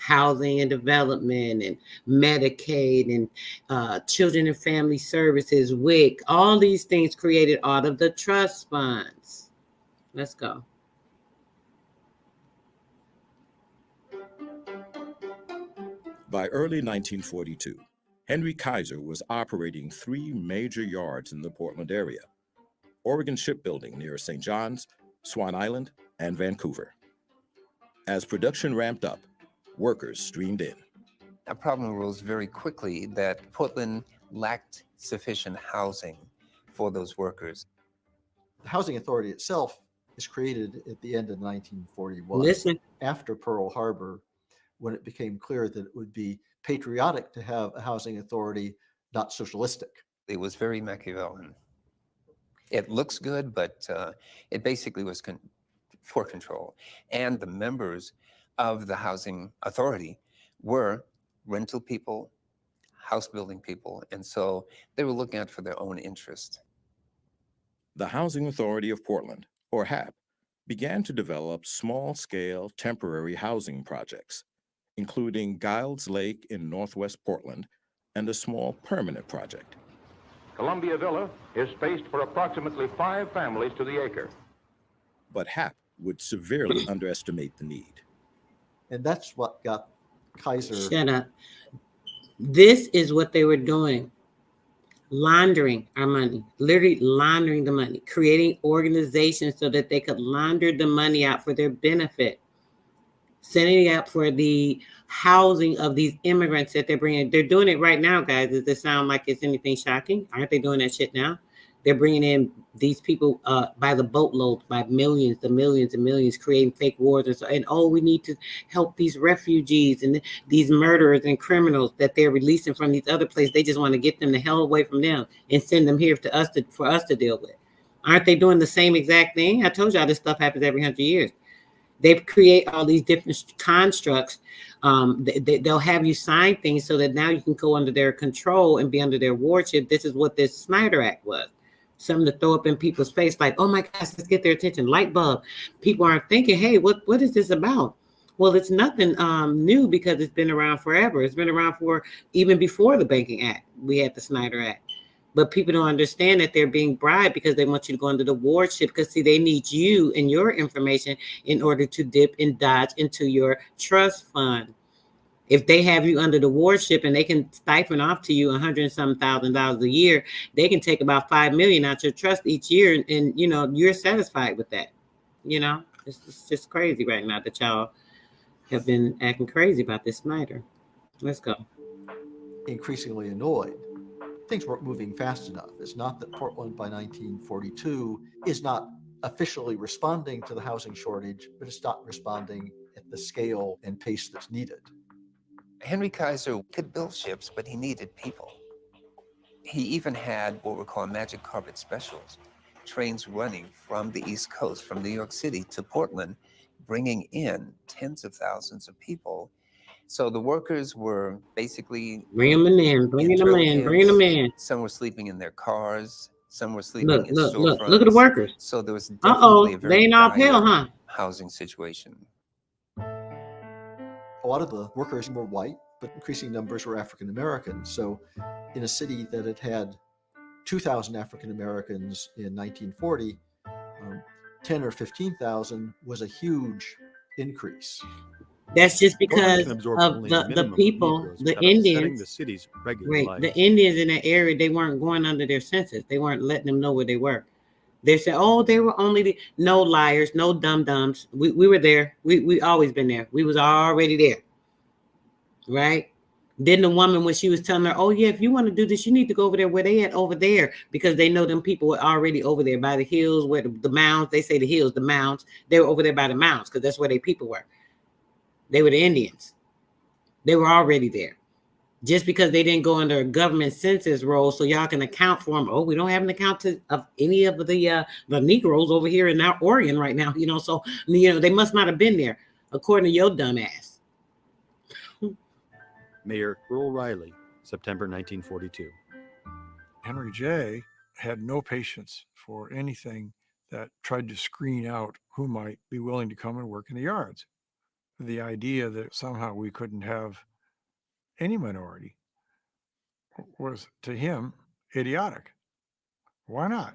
housing and development and Medicaid and children and family services, WIC, all these things created out of the trust funds. Let's go. By early 1942, Henry Kaiser was operating 3 major yards in the Portland area: Oregon Shipbuilding near St. John's, Swan Island, and Vancouver. As production ramped up, workers streamed in. A problem arose very quickly that Portland lacked sufficient housing for those workers. The Housing Authority itself is created at the end of 1941. Listen. After Pearl Harbor, when it became clear that it would be patriotic to have a housing authority, not socialistic. It was very Machiavellian. It looks good, but it basically was for control. And the members of the housing authority were rental people, house building people, and so they were looking out for their own interest. The Housing Authority of Portland, or HAP, began to develop small-scale temporary housing projects, including Giles Lake in northwest Portland and a small permanent project. Columbia Villa is spaced for approximately 5 families to the acre. But HAP would severely underestimate the need. And that's what got Kaiser. Shut up. This is what they were doing. Laundering our money, literally laundering the money, creating organizations so that they could launder the money out for their benefit, sending it out for the housing of these immigrants that they're bringing. They're doing it right now, guys. Does this sound like it's anything shocking? Aren't they doing that shit now? They're bringing in these people by the boatload, by millions, the millions and millions, creating fake wars and so. And oh, we need to help these refugees and these murderers and criminals that they're releasing from these other places. They just want to get them the hell away from them and send them here to us for us to deal with. Aren't they doing the same exact thing? I told y'all this stuff happens every 100 years. They create all these different constructs. They'll have you sign things so that now you can go under their control and be under their wardship. This is what this Snyder Act was. Something to throw up in people's face like, oh my gosh, let's get their attention. Light bulb. People aren't thinking, hey, what is this about? Well, it's nothing new because it's been around forever. It's been around for even before the Banking Act. We had the Snyder Act. But people don't understand that they're being bribed because they want you to go under the wardship because, see, they need you and your information in order to dip and dodge into your trust fund. If they have you under the wardship and they can siphon off to you $100,000 a year, they can take about $5 million out your trust each year, and you know you're satisfied with that. You know, it's just crazy right now that y'all have been acting crazy about this Snyder. Let's go. Increasingly annoyed. Things weren't moving fast enough. It's not that Portland by 1942 is not officially responding to the housing shortage, but it's not responding at the scale and pace that's needed. Henry Kaiser could build ships, but he needed people. He even had what were called magic carpet specials, trains running from the East Coast, from New York City to Portland, bringing in tens of thousands of people. So the workers were basically bringing them in, bringing them in, bringing them in. Some were sleeping in their cars. Some were sleeping in storefronts. Look at the workers. So there was definitely a very they ain't all pale, huh? housing situation. A lot of the workers were white, but increasing numbers were African Americans. So in a city that had had 2,000 African Americans in 1940, 10 or 15,000 was a huge increase. That's just because of the people, the Indians, the city's regular right? life. The Indians in that area, they weren't going under their census. They weren't letting them know where they were. They said, "Oh, they were only no liars, no dum-dums." We were there. We always been there. We was already there, right? Then the woman, when she was telling her, "Oh yeah, if you want to do this, you need to go over there where they at over there," because they know them people were already over there by the hills, where the mounds. They say the hills, the mounds. They were over there by the mounds because that's where their people were. They were the Indians. They were already there. Just because they didn't go under a government census roll, so y'all can account for them. Oh, we don't have an account of any of the Negroes over here in our Oregon right now. You know, so they must not have been there, according to your dumb ass. Mayor Earl Riley, September 1942. Henry J. had no patience for anything that tried to screen out who might be willing to come and work in the yards. The idea that somehow we couldn't have any minority was, to him, idiotic. Why not?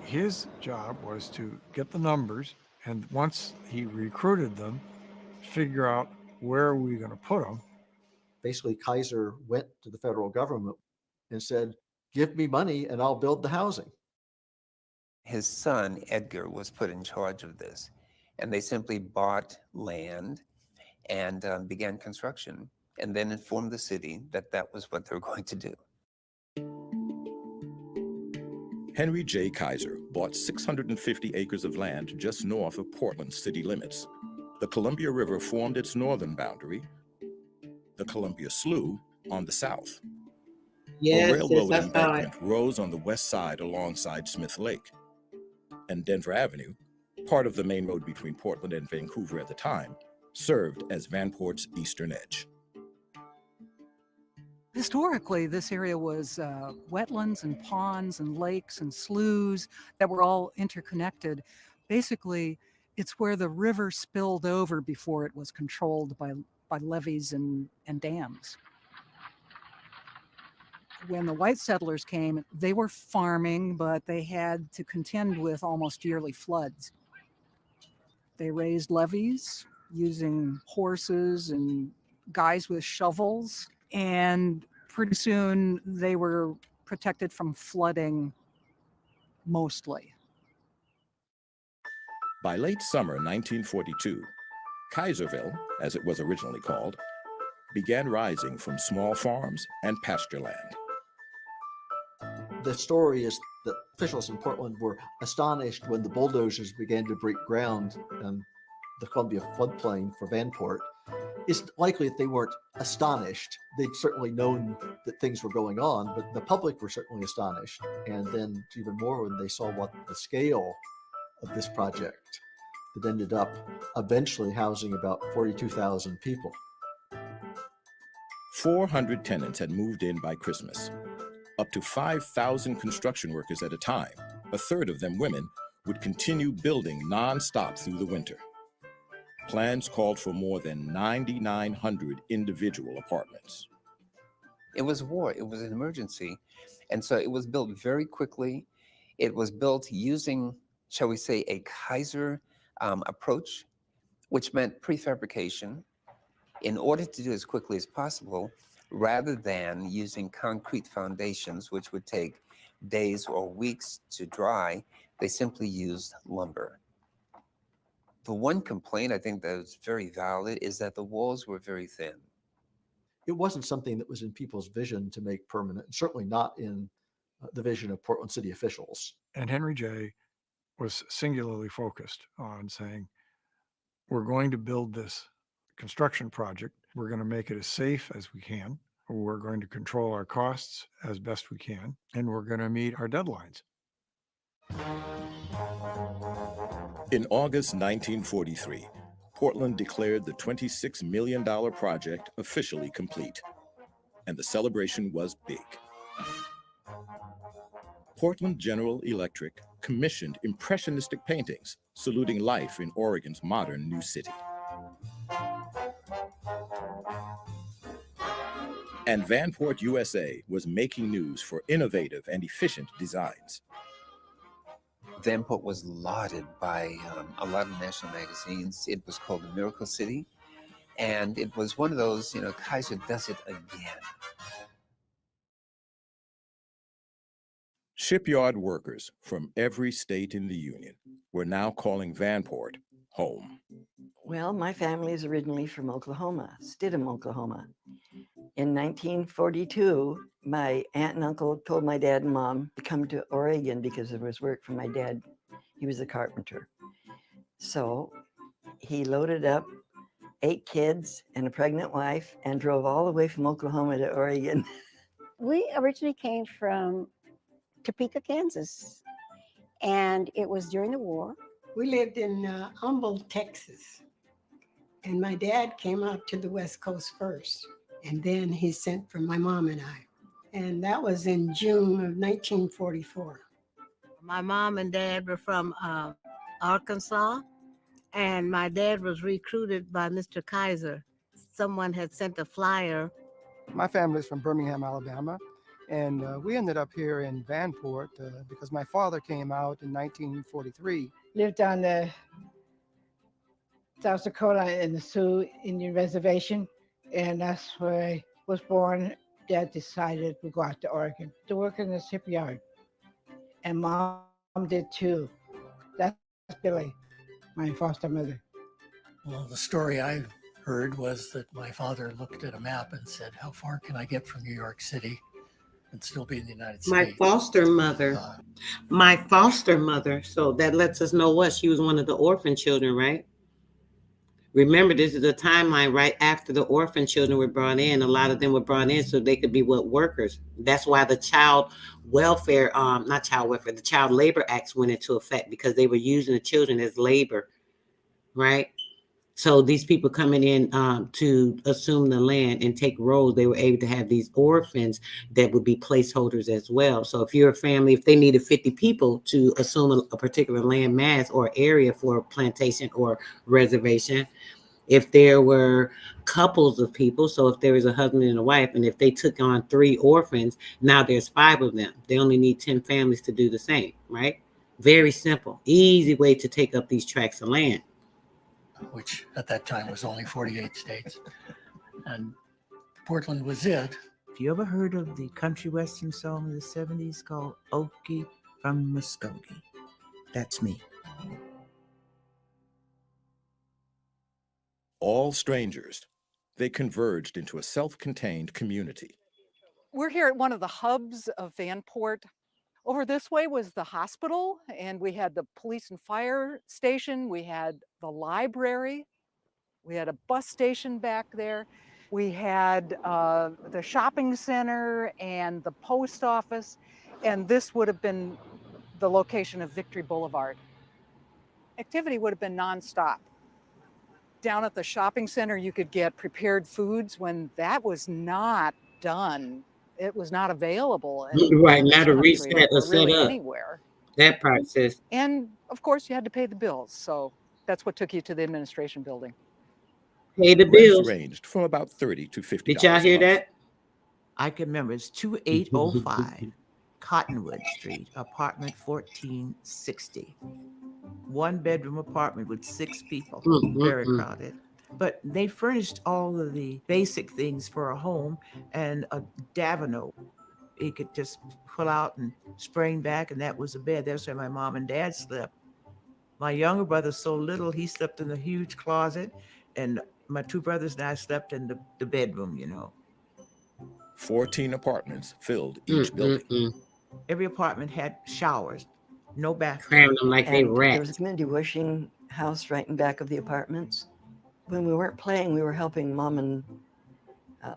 His job was to get the numbers, and once he recruited them, figure out where are we going to put them. Basically, Kaiser went to the federal government and said, "Give me money and I'll build the housing." His son, Edgar, was put in charge of this, and they simply bought land and began construction, and then informed the city that that was what they were going to do. Henry J. Kaiser bought 650 acres of land just north of Portland's city limits. The Columbia River formed its northern boundary, the Columbia Slough on the south. Yes, a railroad yes, embankment rose on the west side alongside Smith Lake. And Denver Avenue, part of the main road between Portland and Vancouver at the time, served as Vanport's eastern edge. Historically, this area was wetlands and ponds and lakes and sloughs that were all interconnected. Basically, it's where the river spilled over before it was controlled by levees and dams. When the white settlers came, they were farming, but they had to contend with almost yearly floods. They raised levees using horses and guys with shovels, and pretty soon they were protected from flooding mostly. By late summer 1942, Kaiserville, as it was originally called, began rising from small farms and pasture land. The story is that officials in Portland were astonished when the bulldozers began to break ground in the Columbia floodplain for Vanport. It's likely that they weren't astonished. They'd certainly known that things were going on, but the public were certainly astonished. And then even more when they saw what the scale of this project that ended up eventually housing about 42,000 people. 400 tenants had moved in by Christmas. Up to 5,000 construction workers at a time, a third of them women, would continue building non-stop through the winter. Plans called for more than 9,900 individual apartments. It was war. It was an emergency. And so it was built very quickly. It was built using, shall we say, a Kaiser approach, which meant prefabrication in order to do as quickly as possible, rather than using concrete foundations, which would take days or weeks to dry. They simply used lumber. The one complaint I think that is very valid is that the walls were very thin. It wasn't something that was in people's vision to make permanent, and certainly not in the vision of Portland city officials. And Henry J. was singularly focused on saying, we're going to build this construction project. We're going to make it as safe as we can. We're going to control our costs as best we can, and we're going to meet our deadlines. In August 1943, Portland declared the $26 million project officially complete, and the celebration was big. Portland General Electric commissioned impressionistic paintings saluting life in Oregon's modern new city. And Vanport USA was making news for innovative and efficient designs. Vanport was lauded by a lot of national magazines. It was called the Miracle City. And it was one of those, Kaiser does it again. Shipyard workers from every state in the Union were now calling Vanport home. Well, my family is originally from Oklahoma, Stidham, Oklahoma. In 1942, my aunt and uncle told my dad and mom to come to Oregon because there was work for my dad. He was a carpenter. So he loaded up 8 kids and a pregnant wife and drove all the way from Oklahoma to Oregon. We originally came from Topeka, Kansas, and it was during the war. We lived in Humboldt, Texas, and my dad came out to the West Coast first, and then he sent for my mom and I, and that was in June of 1944. My mom and dad were from Arkansas, and my dad was recruited by Mr. Kaiser. Someone had sent a flyer. My family's from Birmingham, Alabama, and we ended up here in Vanport because my father came out in 1943. Lived on the South Dakota in the Sioux Indian Reservation, and that's where I was born. Dad decided to go out to Oregon to work in the shipyard, and Mom did too. That's Billy, my foster mother. Well, the story I heard was that my father looked at a map and said, how far can I get from New York City and still be in the United States? My foster mother. So that lets us know what? She was one of the orphan children, right? Remember, this is a timeline right after the orphan children were brought in. A lot of them were brought in so they could be workers. That's why the Child Labor Acts went into effect, because they were using the children as labor, right? So these people coming in to assume the land and take roles, they were able to have these orphans that would be placeholders as well. So if you're a family, if they needed 50 people to assume a particular land mass or area for a plantation or reservation, if there were couples of people, so if there was a husband and a wife, and if they took on 3 orphans, now there's 5 of them. They only need 10 families to do the same, right? Very simple, easy way to take up these tracts of land. Which at that time was only 48 states. And Portland was it. Have you ever heard of the country western song of the 70s called Okie from Muskogee? That's me. All strangers, they converged into a self-contained community. We're here at one of the hubs of Vanport. Over this way was the hospital, and we had the police and fire station. We had the library. We had a bus station back there. We had the shopping center and the post office, and this would have been the location of Victory Boulevard. Activity would have been nonstop. Down at the shopping center, you could get prepared foods when that was not done. It was not available. Right, not a reset or really set up. Anywhere. That process. And of course, you had to pay the bills. So That's what took you to the administration building. Pay the Rents bills. ranged from about $30 to $50 Did y'all a hear month. that? I can remember it's 2805 Cottonwood Street, apartment 1460. One bedroom apartment with 6 people, very crowded. But they furnished all of the basic things for a home and a davano. He could just pull out and spring back, and that was a bed. That's where my mom and dad slept. My younger brother's so little, he slept in a huge closet, and my 2 brothers and I slept in the bedroom, 14 apartments filled each building. Every apartment had showers, no bathroom. Crammed them like they And there was a rats. community washing house right in back of the apartments. When we weren't playing, we were helping mom and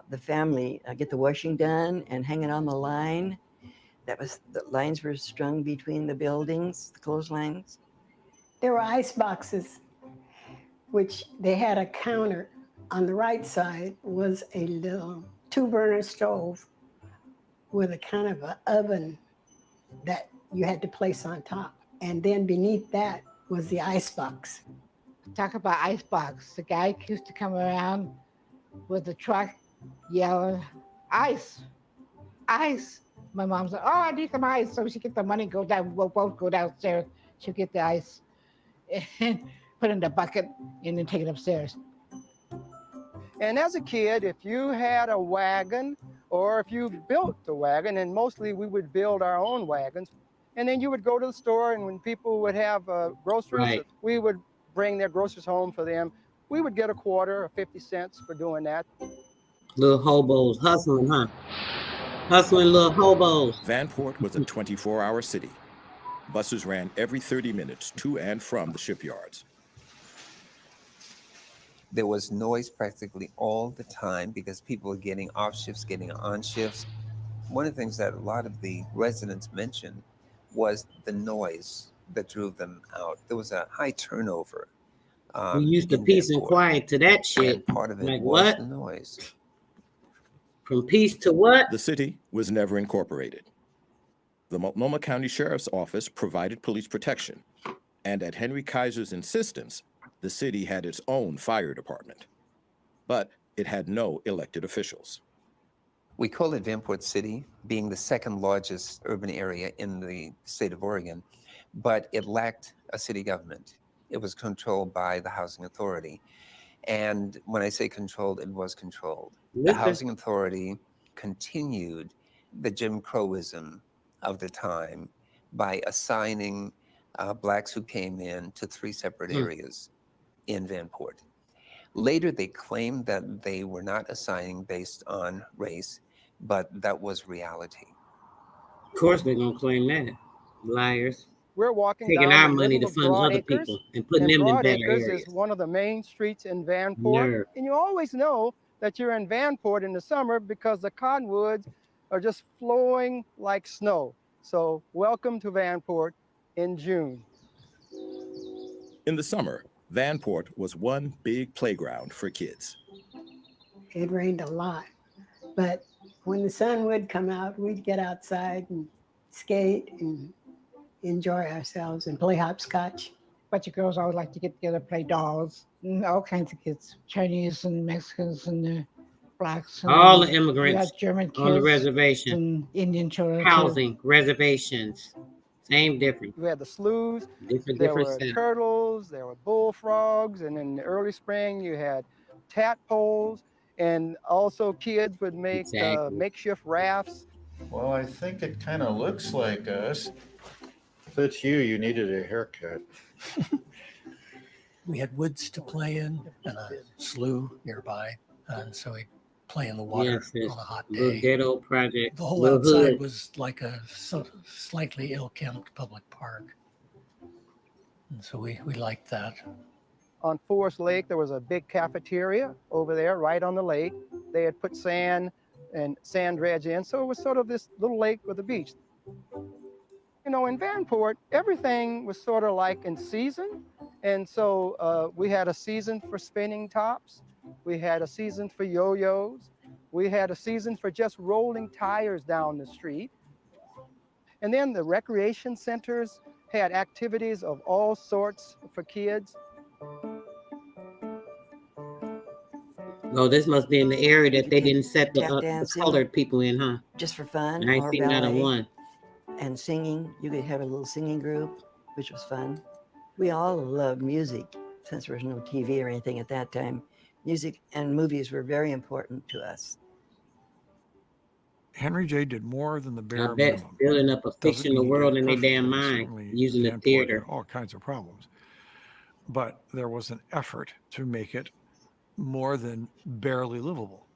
the family get the washing done and hanging on the line. The lines were strung between the buildings, the clotheslines. There were ice boxes, which they had a counter. On the right side was a little 2-burner stove with a kind of an oven that you had to place on top. And then beneath that was the ice box. Talk about ice box. The guy used to come around with a truck yelling, ice, ice. My mom said, oh, I need some ice. So she get the money, go down, we'll both go downstairs. She'll get the ice and put it in the bucket and then take it upstairs. And as a kid, if you had a wagon or if you built a wagon, and mostly we would build our own wagons, and then you would go to the store, and when people would have groceries, we would bring their groceries home for them. We would get a quarter or 50 cents for doing that. Little hobos hustling, huh? Hustling little hobos. Vanport was a 24-hour city. Buses ran every 30 minutes to and from the shipyards. There was noise practically all the time because people were getting off shifts, getting on shifts. One of the things that a lot of the residents mentioned was the noise that drove them out. There was a high turnover. We used to peace and quiet to that shit. And part of it like was what? the noise. From peace to what? The city was never incorporated. The Multnomah County Sheriff's Office provided police protection, and at Henry Kaiser's insistence, the city had its own fire department. But it had no elected officials. We call it Vanport City, being the second largest urban area in the state of Oregon, but it lacked a city government. It was controlled by the Housing Authority. And when I say controlled, it was controlled. The Housing Authority continued the Jim Crowism of the time by assigning Blacks who came in to 3 separate areas in Vanport. Later, they claimed that they were not assigning based on race, but that was reality. Of course they're gonna claim that. Liars. We're walking taking down our the money to middle of fund other Broadacres, people and putting and them in better Broadacres areas. is one of the main streets in Vanport. Nerd. And you always know that you're in Vanport in the summer because the cottonwoods are just flowing like snow. So welcome to Vanport in June. In the summer, Vanport was one big playground for kids. It rained a lot, but when the sun would come out, we'd get outside and skate and enjoy ourselves and play hopscotch. But you girls always like to get together, play dolls, and all kinds of kids, Chinese and Mexicans and Blacks. And All the immigrants German kids on the reservation. and Indian children. Housing, reservations, same difference. We had the sloughs, Different there were setup. turtles, there were bullfrogs, and in the early spring you had tadpoles, and also kids would make makeshift rafts. Well, I think it kind of looks like us. If it's you, you needed a haircut. We had woods to play in and a slough nearby, and so we'd play in the water Yes, on a hot little day. ghetto project. The whole little outside hood. was like a slightly ill-kept public park, and so we liked that. On Forest Lake, there was a big cafeteria over there right on the lake. They had put sand and sand dredge in, so it was sort of this little lake with a beach. You know, in Vanport, everything was sort of like in season. And so we had a season for spinning tops. We had a season for yo-yos. We had a season for just rolling tires down the street. And then the recreation centers had activities of all sorts for kids. Oh, this must be in the area that You they could didn't set tap the dancing colored people in, huh? just for fun, I ain't or seen not a ballet, one. and singing. You could have a little singing group, which was fun. We all loved music since there was no TV or anything at that time. Music and movies were very important to us. Henry J. did more than the I bare bet minimum. building up a Doesn't mean fictional he did world it in their damn perfectly. mind Certainly, using the Vanport had theater. all kinds of problems. But there was an effort to make it more than barely livable.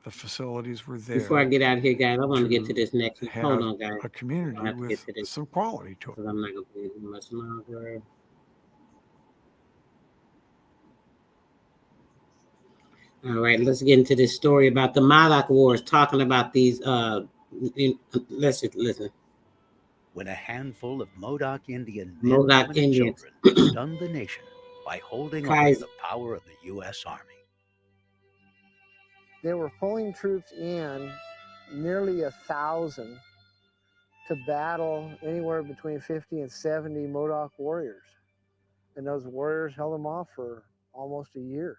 The facilities were Before I there get out of here, guys, I want to get to to this next one. Hold have on, guys. a I community have to get with to this some quality to it. because I'm not going to be here much longer. All right, let's get into this story about the Modoc Wars, talking about these. Let's just listen. When a handful of Modoc Indian men, Modoc women, and Indians. children stunned the nation by holding up Guys, the power of the U.S. Army. They were pulling troops in, nearly 1,000, to battle anywhere between 50 and 70 Modoc warriors. And those warriors held them off for almost a year.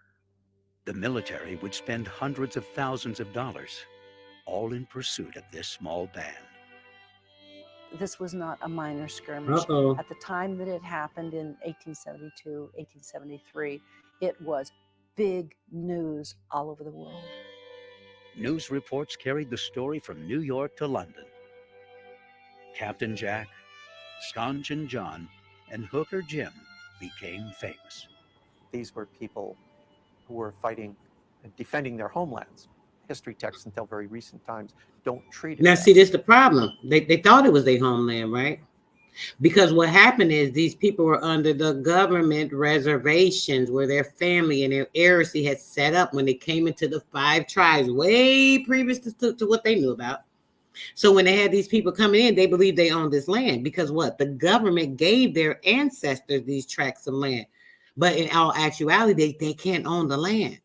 The military would spend hundreds of thousands of dollars, all in pursuit of this small band. This was not a minor skirmish. Uh-oh. At the time that it happened in 1872, 1873, it was big news all over the world. News reports carried the story from New York to London. Captain Jack, Sconchin John, and Hooker Jim became famous. These were people who were fighting and defending their homelands. History texts until very recent times don't treat it now, that see, way. this is the problem. They thought it was their homeland, right? Because what happened is these people were under the government reservations where their family and their heresy had set up when they came into the 5 tribes way previous to what they knew about. So when they had these people coming in, they believed they owned this land because what? The government gave their ancestors these tracts of land. But in all actuality, they can't own the land.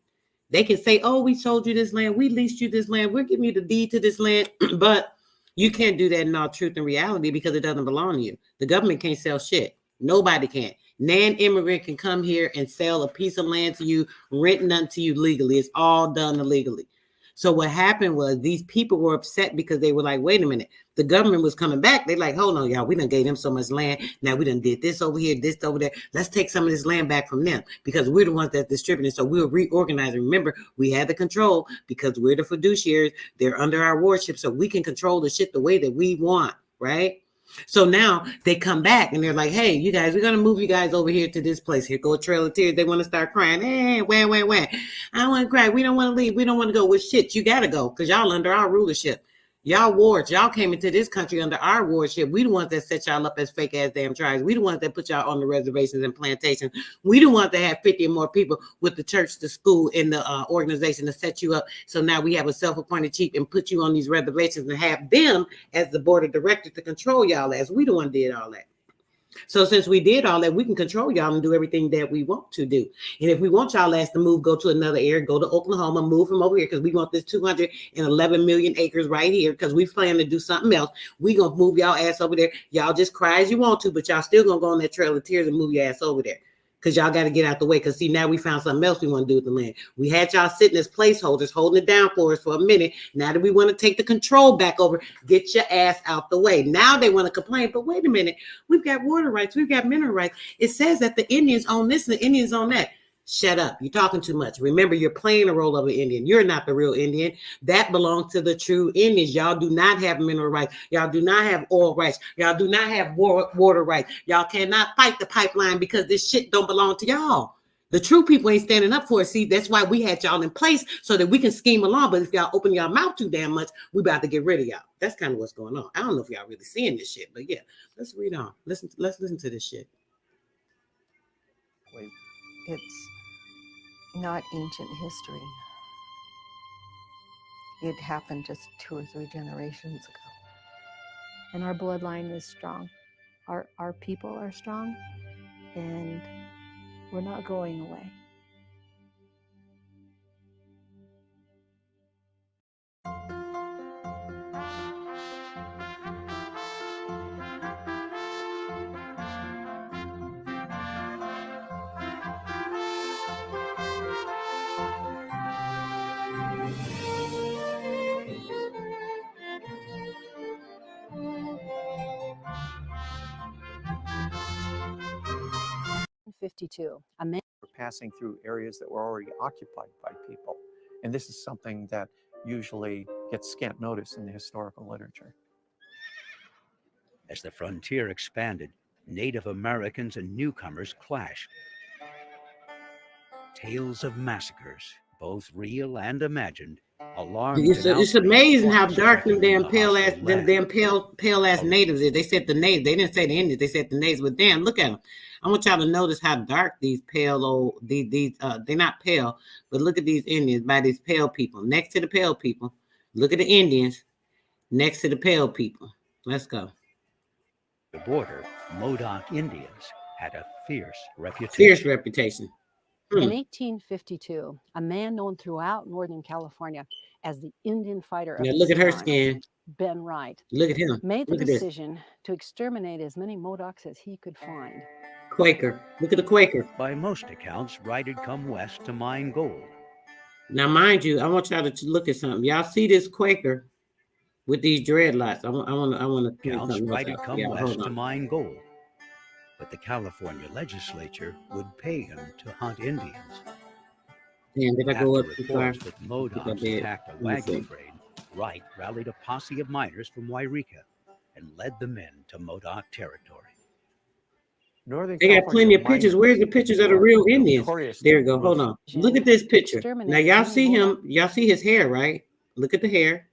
They can say, oh, we sold you this land. We leased you this land. We're giving you the deed to this land. But you can't do that in all truth and reality because it doesn't belong to you. The government can't sell shit. Nobody can. Non-immigrant can come here and sell a piece of land to you, rent nothing to you legally. It's all done illegally. So what happened was these people were upset because they were like, wait a minute. The government was coming back. They like, hold on, y'all. We done gave them so much land. Now we done did this over here, this over there. Let's take some of this land back from them because we're the ones that distributing. So we'll reorganize. Remember, we had the control because we're the fiduciaries. They're under our worship. So we can control the shit the way that we want, right? So now they come back and they're like, hey, you guys, we're going to move you guys over here to this place. Here go a trail of tears. They want to start crying. Hey, wah. I don't want to cry. We don't want to leave. We don't want to go. Well, shit, you got to go because y'all under our rulership. Y'all wards. Y'all came into this country under our wardship. We the ones that set y'all up as fake ass damn tribes. We the ones that put y'all on the reservations and plantations. We the ones that have 50 or more people with the church, the school, and the organization to set you up. So now we have a self-appointed chief and put you on these reservations and have them as the board of directors to control y'all as. We the one did all that. So since we did all that, we can control y'all and do everything that we want to do. And if we want y'all ass to move, go to another area, go to Oklahoma, move from over here because we want this 211 million acres right here because we plan to do something else. We gonna move y'all ass over there. Y'all just cry as you want to, but y'all still gonna go on that trail of tears and move your ass over there. Because y'all got to get out the way. Because see, now we found something else we want to do with the land. We had y'all sitting as placeholders, holding it down for us for a minute. Now that we want to take the control back over, get your ass out the way. Now they want to complain, but wait a minute. We've got water rights. We've got mineral rights. It says that the Indians own this and the Indians own that. Shut up. You're talking too much. Remember, you're playing the role of an Indian. You're not the real Indian. That belongs to the true Indians. Y'all do not have mineral rights. Y'all do not have oil rights. Y'all do not have water rights. Y'all cannot fight the pipeline because this shit don't belong to y'all. The true people ain't standing up for it. See, that's why we had y'all in place so that we can scheme along. But if y'all open y'all mouth too damn much, we about to get rid of y'all. That's kind of what's going on. I don't know if y'all really seeing this shit, but yeah, let's read on. Let's listen to this shit. It's not ancient history. It happened just 2 or 3 generations ago. And our bloodline is strong. Our people are strong, and we're not going away. 1952, a man We're passing through areas that were already occupied by people. And this is something that usually gets scant notice in the historical literature. As the frontier expanded, Native Americans and newcomers clashed. Tales of massacres, both real and imagined, alarmed It's, and it's outraged amazing how flocks dark them trekking in damn the pale ass hostile land. pale ass natives is. They said the natives. They didn't say the Indians. They said the natives. But damn, look at them. I want y'all to notice how dark these pale old these they're not pale, but look at these Indians by these pale people. Next to the pale people, look at the Indians. Next to the pale people. Let's go. The border, Modoc Indians had a fierce reputation. Fierce reputation. In 1852, a man known throughout Northern California as the Indian fighter of Now the look at her sun, skin. Ben Wright, Look at him. made the Look at this. decision to exterminate as many Modocs as he could find. Quaker. Look at the Quaker. By most accounts, Wright had come west to mine gold. Now, mind you, I want y'all to look at something. Y'all see this Quaker with these dreadlocks? I want to point Accounts, something else Wright had out. come Yeah, west hold to on. mine gold. But the California legislature would pay him to hunt Indians. Damn, did I go After up too far? reports that I think I Modocs did. attacked a Let me wagon see. train, Wright rallied a posse of miners from Wairika and led the men to Modoc territory. Northern They got plenty of pictures. Where's the pictures of the real Indians? There you go. Hold on. Look at this picture. Now y'all see him. Y'all see his hair, right? Look at the hair.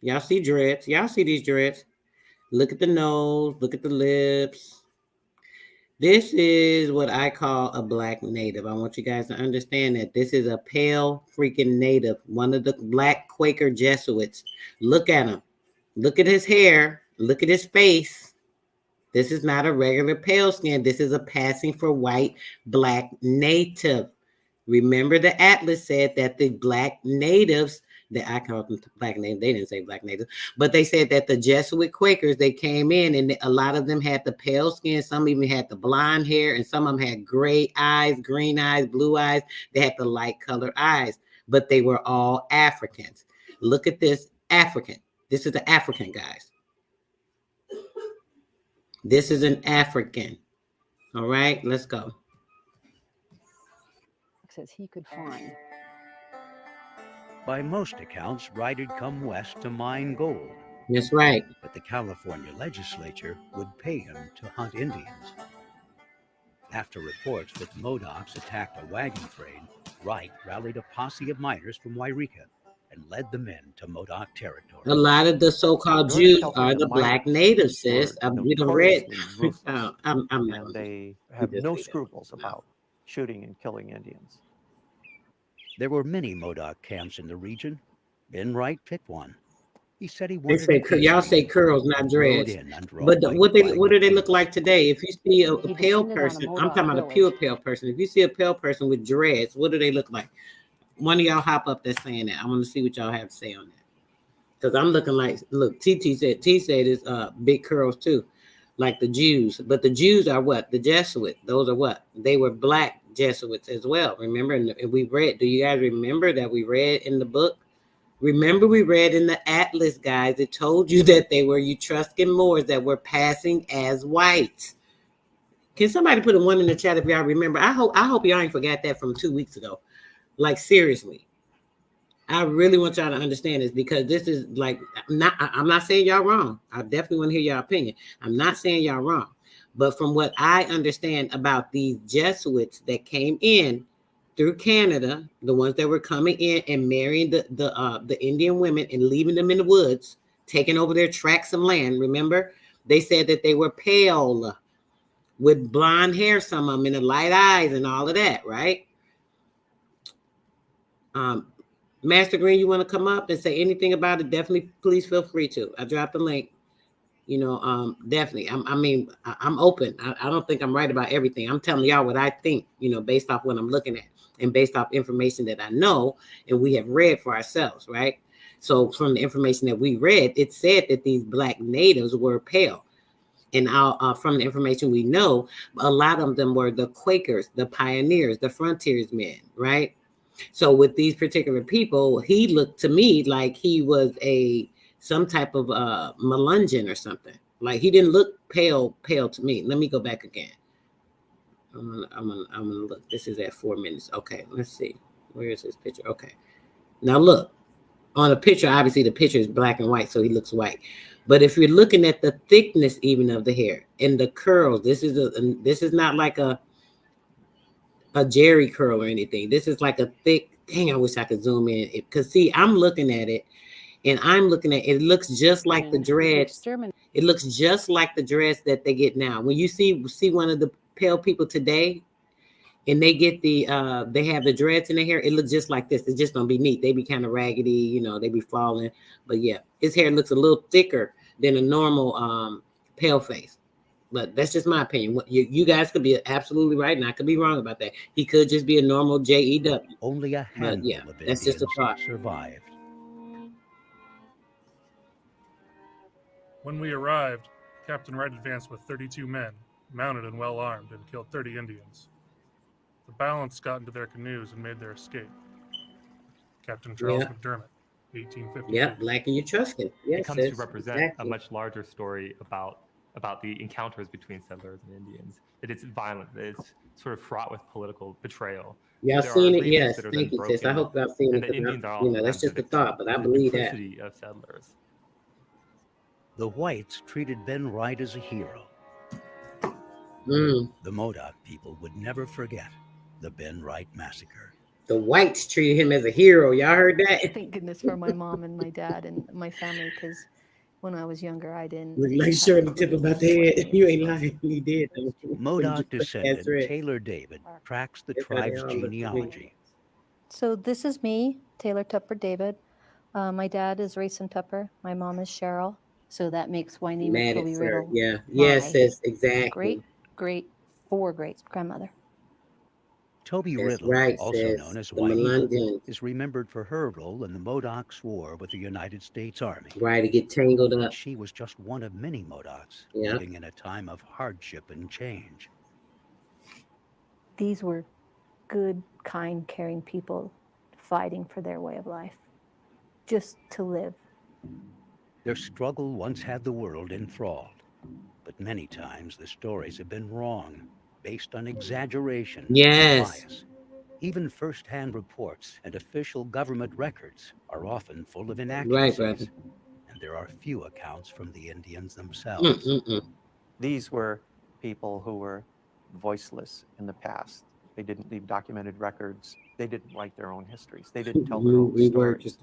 Y'all see dreads. Y'all see these dreads. Look at the nose. Look at the lips. This is what I call a black native. I want you guys to understand that this is a pale freaking native, one of the black Quaker Jesuits. Look at him. Look at his hair. Look at his face. This is not a regular pale skin. This is a passing for white black native. Remember the atlas said that the black natives, that I call them black natives, they didn't say black natives, but they said that the Jesuit Quakers, they came in and a lot of them had the pale skin. Some even had the blonde hair and some of them had gray eyes, green eyes, blue eyes. They had the light colored eyes, but they were all Africans. Look at this African. This is the African, guys. This is an African. All right, let's go. As he could find. By most accounts, Wright had come west to mine gold. That's right. But the California legislature would pay him to hunt Indians. After reports that Modocs attacked a wagon train, Wright rallied a posse of miners from Wairika and led the men to Modoc territory. A lot of the so-called Northern Jews California are the black miners natives, sis. were We don't read. notoriously ruthless, I'm and they have no scruples about shooting and killing Indians. There were many Modoc camps in the region. Ben Wright picked one. He said he They wanted say to y'all say curls, not dreads. But what do they look like today? If you see a pale person, I'm talking about a pure pale person. If you see a pale person with dreads, what do they look like? One of y'all hop up that's saying that. I want to see what y'all have to say on that. Because I'm looking like, look, T said it's big curls too, like the Jews. But the Jews are what? The Jesuits. Those are what? They were black Jesuits as well. Remember, and we read. Do you guys remember that we read in the book? Remember, we read in the Atlas, guys. It told you that they were Etruscan Moors that were passing as whites. Can somebody put a 1 in the chat if y'all remember? I hope y'all ain't forgot that from 2 weeks ago. Like seriously. I really want y'all to understand this because this is like I'm not saying y'all wrong. I definitely want to hear your opinion. I'm not saying y'all wrong. But from what I understand about these Jesuits that came in through Canada, the ones that were coming in and marrying the Indian women and leaving them in the woods, taking over their tracts of land, remember? They said that they were pale with blonde hair, some of them, and the light eyes and all of that, right? Master Green, you want to come up and say anything about it? Definitely, please feel free to. I dropped the link. You know, definitely. I'm open. I don't think I'm right about everything. I'm telling y'all what I think, you know, based off what I'm looking at and based off information that I know and we have read for ourselves, right? So from the information that we read, it said that these black natives were pale. And from the information we know, a lot of them were the Quakers, the pioneers, the frontiersmen, right? So with these particular people, he looked to me like he was some type of Melungeon or something. Like he didn't look pale to me. Let me go back again. I'm gonna look. This is at 4 minutes. Okay, let's see. Where is this picture? Okay. Now look. On a picture, obviously the picture is black and white, so he looks white. But if you're looking at the thickness even of the hair and the curls, this is not like a Jerry curl or anything. This is like a thick. Dang, I wish I could zoom in. Because see, I'm looking at it, and I'm looking at it. It looks just like the dreads. It looks just like the dreads that they get now. When you see one of the pale people today, and they get they have the dreads in their hair, it looks just like this. It just don't be neat. They be kind of raggedy, they be falling. But yeah, his hair looks a little thicker than a normal pale face. But that's just my opinion. You guys could be absolutely right, and I could be wrong about that. He could just be a normal JEW. Only a handful But yeah, of that's just a Indians thought. survived. When we arrived, Captain Wright advanced with 32 men, mounted and well armed, and killed 30 Indians. The balance got into their canoes and made their escape. Captain Charles McDermott, 1852. Yeah, Black and Etruscan. Yes, it comes to represent a much larger story about the encounters between settlers and Indians. That it's violent, that it's sort of fraught with political betrayal. Y'all seen it? Yes, thank you, sis. I hope y'all seen it. Indians are also that's just a thought, but I the believe that. duplicity of settlers. The whites treated Ben Wright as a hero. The Modoc people would never forget the Ben Wright massacre. The whites treated him as a hero. Y'all heard that? Thank goodness for my mom and my dad and my family, because when I was younger, I didn't. Look like Shirley tip about the head. You ain't lying. He did. Modoc descendant Taylor David tracks the tribe's genealogy. So this is me, Taylor Tupper David. My dad is Rayson Tupper. My mom is Cheryl. So that makes Wynema Toby Riddle. Yeah. Yes, sis, exactly. Great grandmother. Toby That's Riddle, right, also sis. known as The Wynema, Melungeons. is remembered for her role in the Modocs' war with the United States Army. Right, to get tangled up. She was just one of many Modocs Yeah. living in a time of hardship and change. These were good, kind, caring people fighting for their way of life, just to live. Their struggle once had the world enthralled, but many times the stories have been wrong, based on exaggeration and Yes. bias. Even first-hand reports and official government records are often full of inaccuracies, brother. and there are few accounts from the Indians themselves. These were people who were voiceless in the past. They didn't leave documented records. They didn't write their own histories. They didn't tell their own stories.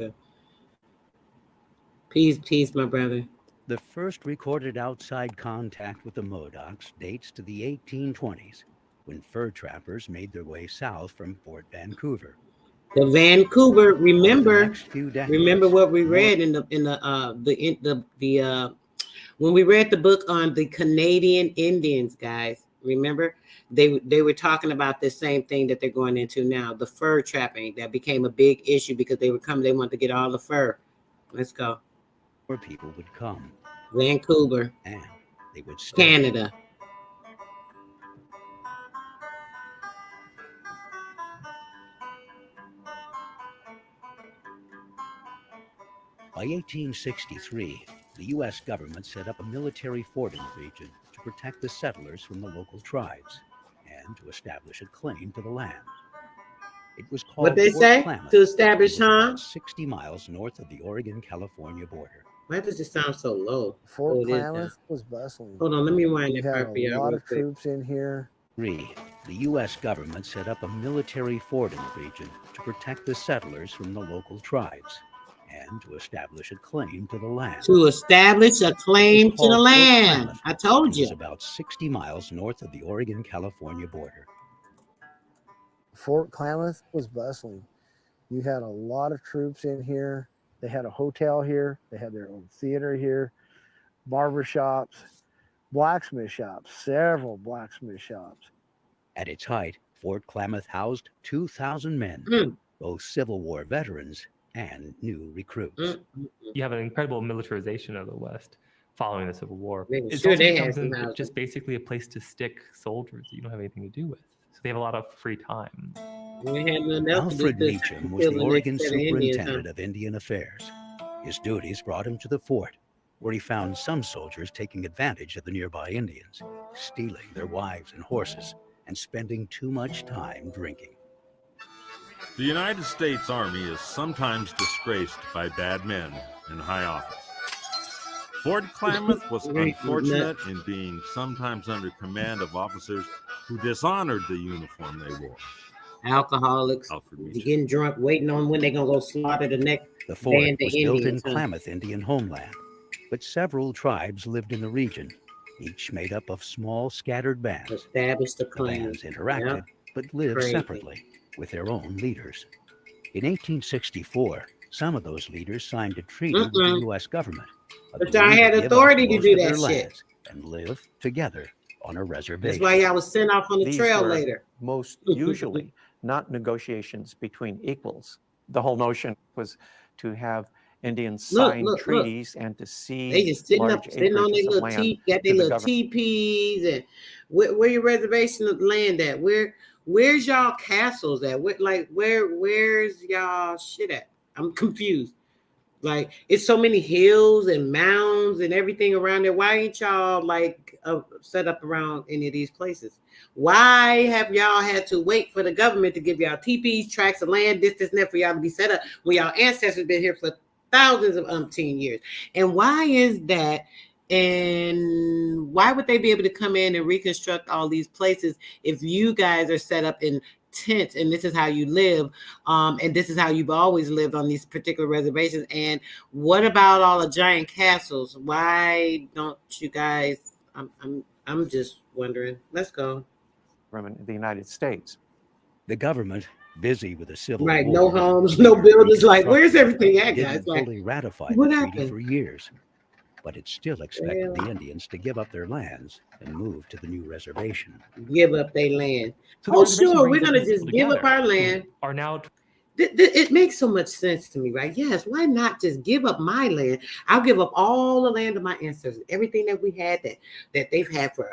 Peace, my brother. The first recorded outside contact with the Modocs dates to the 1820s, when fur trappers made their way south from Fort Vancouver. The Vancouver. Remember what we more- read when we read the book on the Canadian Indians, guys. Remember, they were talking about the same thing that they're going into now, the fur trapping that became a big issue because they wanted to get all the fur. Let's go. More people would come. Vancouver. And they would stay. Canada. By 1863, the U.S. government set up a military fort in the region to protect the settlers from the local tribes and to establish a claim to the land. It was called What they Fort say? Klamath. To establish, It was huh? about 60 miles north of the Oregon-California border. Why does it sound so low? Fort Oh, it is Klamath now. was bustling. Hold on, let me wind We that had part for y'all a lot real of quick. troops in here. The U.S. government set up a military fort in the region to protect the settlers from the local tribes and to establish a claim to the land. To establish a claim It was to the called Fort land. Klamath. I told It you. was about 60 miles north of the Oregon-California border. Fort Klamath was bustling. You had a lot of troops in here. They had a hotel here. They had their own theater here, barber shops, blacksmith shops, several blacksmith shops. At its height, Fort Klamath housed 2,000 men, both Civil War veterans and new recruits. You have an incredible militarization of the West following the Civil War. They were It sure also they had becomes some housing. just basically a place to stick soldiers that you don't have anything to do with. So they have a lot of free time. We had nothing else to do Alfred but Meacham was kill the next Oregon set of Indians, superintendent huh? of Indian Affairs. His duties brought him to the fort, where he found some soldiers taking advantage of the nearby Indians, stealing their wives and horses, and spending too much time drinking. The United States Army is sometimes disgraced by bad men in high office. Fort Klamath was unfortunate in being sometimes under command of officers who dishonored the uniform they wore. Alcoholics, getting drunk, waiting on when they're going to go slaughter the next The fort band of was built in Indians. Klamath Indian homeland, but several tribes lived in the region, each made up of small scattered bands. Established a The claim. bands interacted, Yep. but lived Crazy. separately with their own leaders. In 1864, some of those leaders signed a treaty with the U.S. government, But y'all agreeing had to give up authority to most do of their that shit. lands and live together on a reservation. That's why y'all was sent off on the These trail were later. most usually not negotiations between equals. The whole notion was to have Indians sign treaties and to cede They just sitting large on their acreages of little land got to their the little government. teepees and where your reservation of land at? Where's y'all castles at? Where's y'all shit at? I'm confused. Like, it's so many hills and mounds and everything around there. Why ain't y'all like set up around any of these places? Why have y'all had to wait for the government to give y'all teepees, tracts of land, this, and that for y'all to be set up when y'all ancestors been here for thousands of umpteen years? And why is that? And why would they be able to come in and reconstruct all these places if you guys are set up in tents and this is how you live, and this is how you've always lived on these particular reservations? And what about all the giant castles? Why don't you guys? I'm just wondering. Let's go. In the United States. The government, busy with the Civil Right, War, no homes, no buildings. Like, where's everything at, guys? didn't Like, fully ratify what the treaty happened? for years, but it still expected Well, the Indians to give up their lands and move to the new reservation. give up their land. So the Oh, reservation sure, we're brings gonna these just people give up together our who land. are now It makes so much sense to me, right? Yes, why not just give up my land? I'll give up all the land of my ancestors, everything that we had that they've had for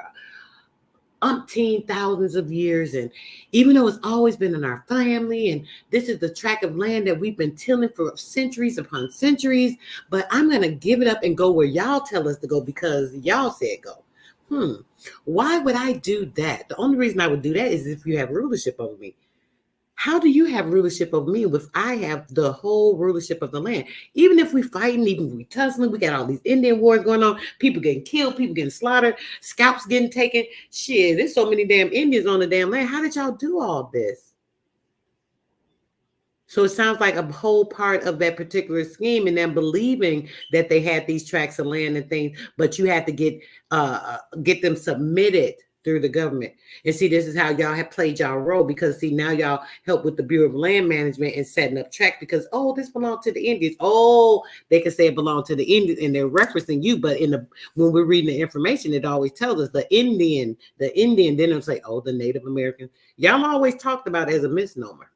umpteen thousands of years. And even though it's always been in our family, and this is the tract of land that we've been tilling for centuries upon centuries, but I'm gonna give it up and go where y'all tell us to go because y'all said go. Why would I do that? The only reason I would do that is if you have rulership over me. How do you have rulership over me if I have the whole rulership of the land? Even if we fighting, even if we tussling, we got all these Indian wars going on, people getting killed, people getting slaughtered, scalps getting taken. Shit, there's so many damn Indians on the damn land. How did y'all do all this? So it sounds like a whole part of that particular scheme and them believing that they had these tracts of land and things, but you had to get them submitted through the government. And see, this is how y'all have played y'all role, because see, now y'all help with the Bureau of Land Management and setting up tracts because, oh, this belonged to the Indians. Oh, they can say it belonged to the Indians and they're referencing you. But when we're reading the information, it always tells us the Indian, then it'll say, oh, the Native American. Y'all always talked about it as a misnomer.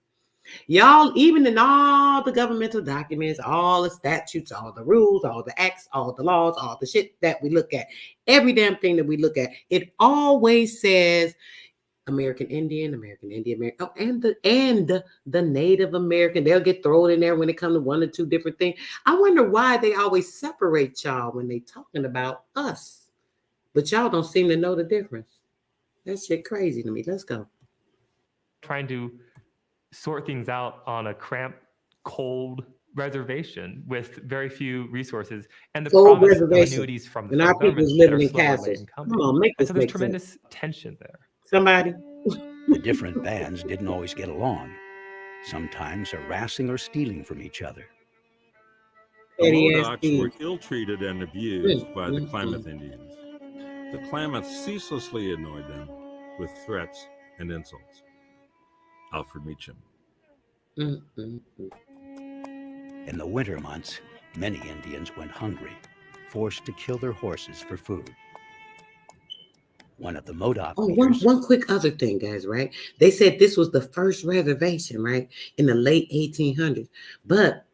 Y'all, even in all the governmental documents, all the statutes, all the rules, all the acts, all the laws, all the shit that we look at, every damn thing that we look at, it always says American Indian, American. Oh, and the Native American. They'll get thrown in there when it comes to one or two different things. I wonder why they always separate y'all when they talking about us, but y'all don't seem to know the difference. That shit crazy to me. Let's go. trying to sort things out on a cramped, cold reservation with very few resources and the Cold promise of reservation. annuities from the And federal our people's government that living are in slower late castles. in coming. Come on, make And this so there's make sense. tremendous tension there. Somebody. The different bands didn't always get along, sometimes harassing or stealing from each other. The Petty ass Modocs thieves. were ill-treated and abused by the Klamath Indians. The Klamath ceaselessly annoyed them with threats and insults. Alfred Meacham. In the winter months, many Indians went hungry, forced to kill their horses for food. One of the Modoc Oh, leaders, one quick other thing, guys, right? They said this was the first reservation, right, in the late 1800s. But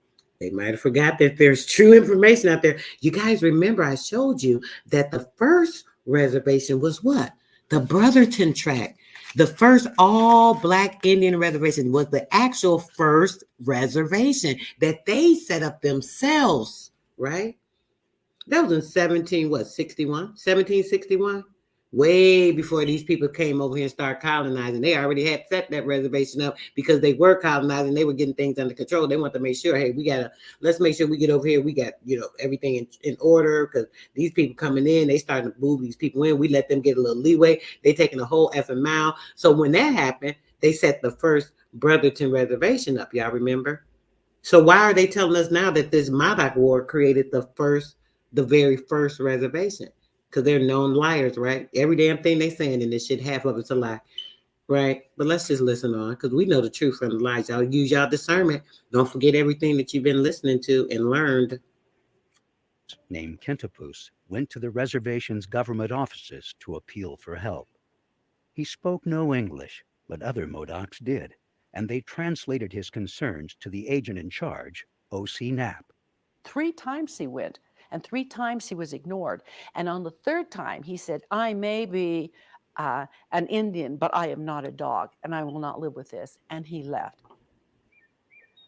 they might have forgot that there's true information out there. You guys remember I showed you that the first reservation was what? The Brotherton Tract. The first all-Black Indian reservation was the actual first reservation that they set up themselves, right? That was in 1761? way before these people came over here and started colonizing. They already had set that reservation up because they were colonizing. They were getting things under control. They want to make sure, hey, let's make sure we get over here. We got, everything in order, because these people coming in, they starting to move these people in. We let them get a little leeway. They taking a whole effing mile. So when that happened, they set the first Brotherton reservation up. Y'all remember? So why are they telling us now that this Modoc War created the very first reservation? Because they're known liars, right? Every damn thing they saying in this shit, half of it's a lie, right? But let's just listen on, because we know the truth from the lies. Y'all use y'all discernment. Don't forget everything that you've been listening to and learned. Named Kentapus went to the reservation's government offices to appeal for help. He spoke no English, but other Modocs did, and they translated his concerns to the agent in charge, O.C. Knapp. 3 times he went, and 3 times he was ignored. And on the 3rd time, he said, I may be an Indian, but I am not a dog, and I will not live with this. And he left.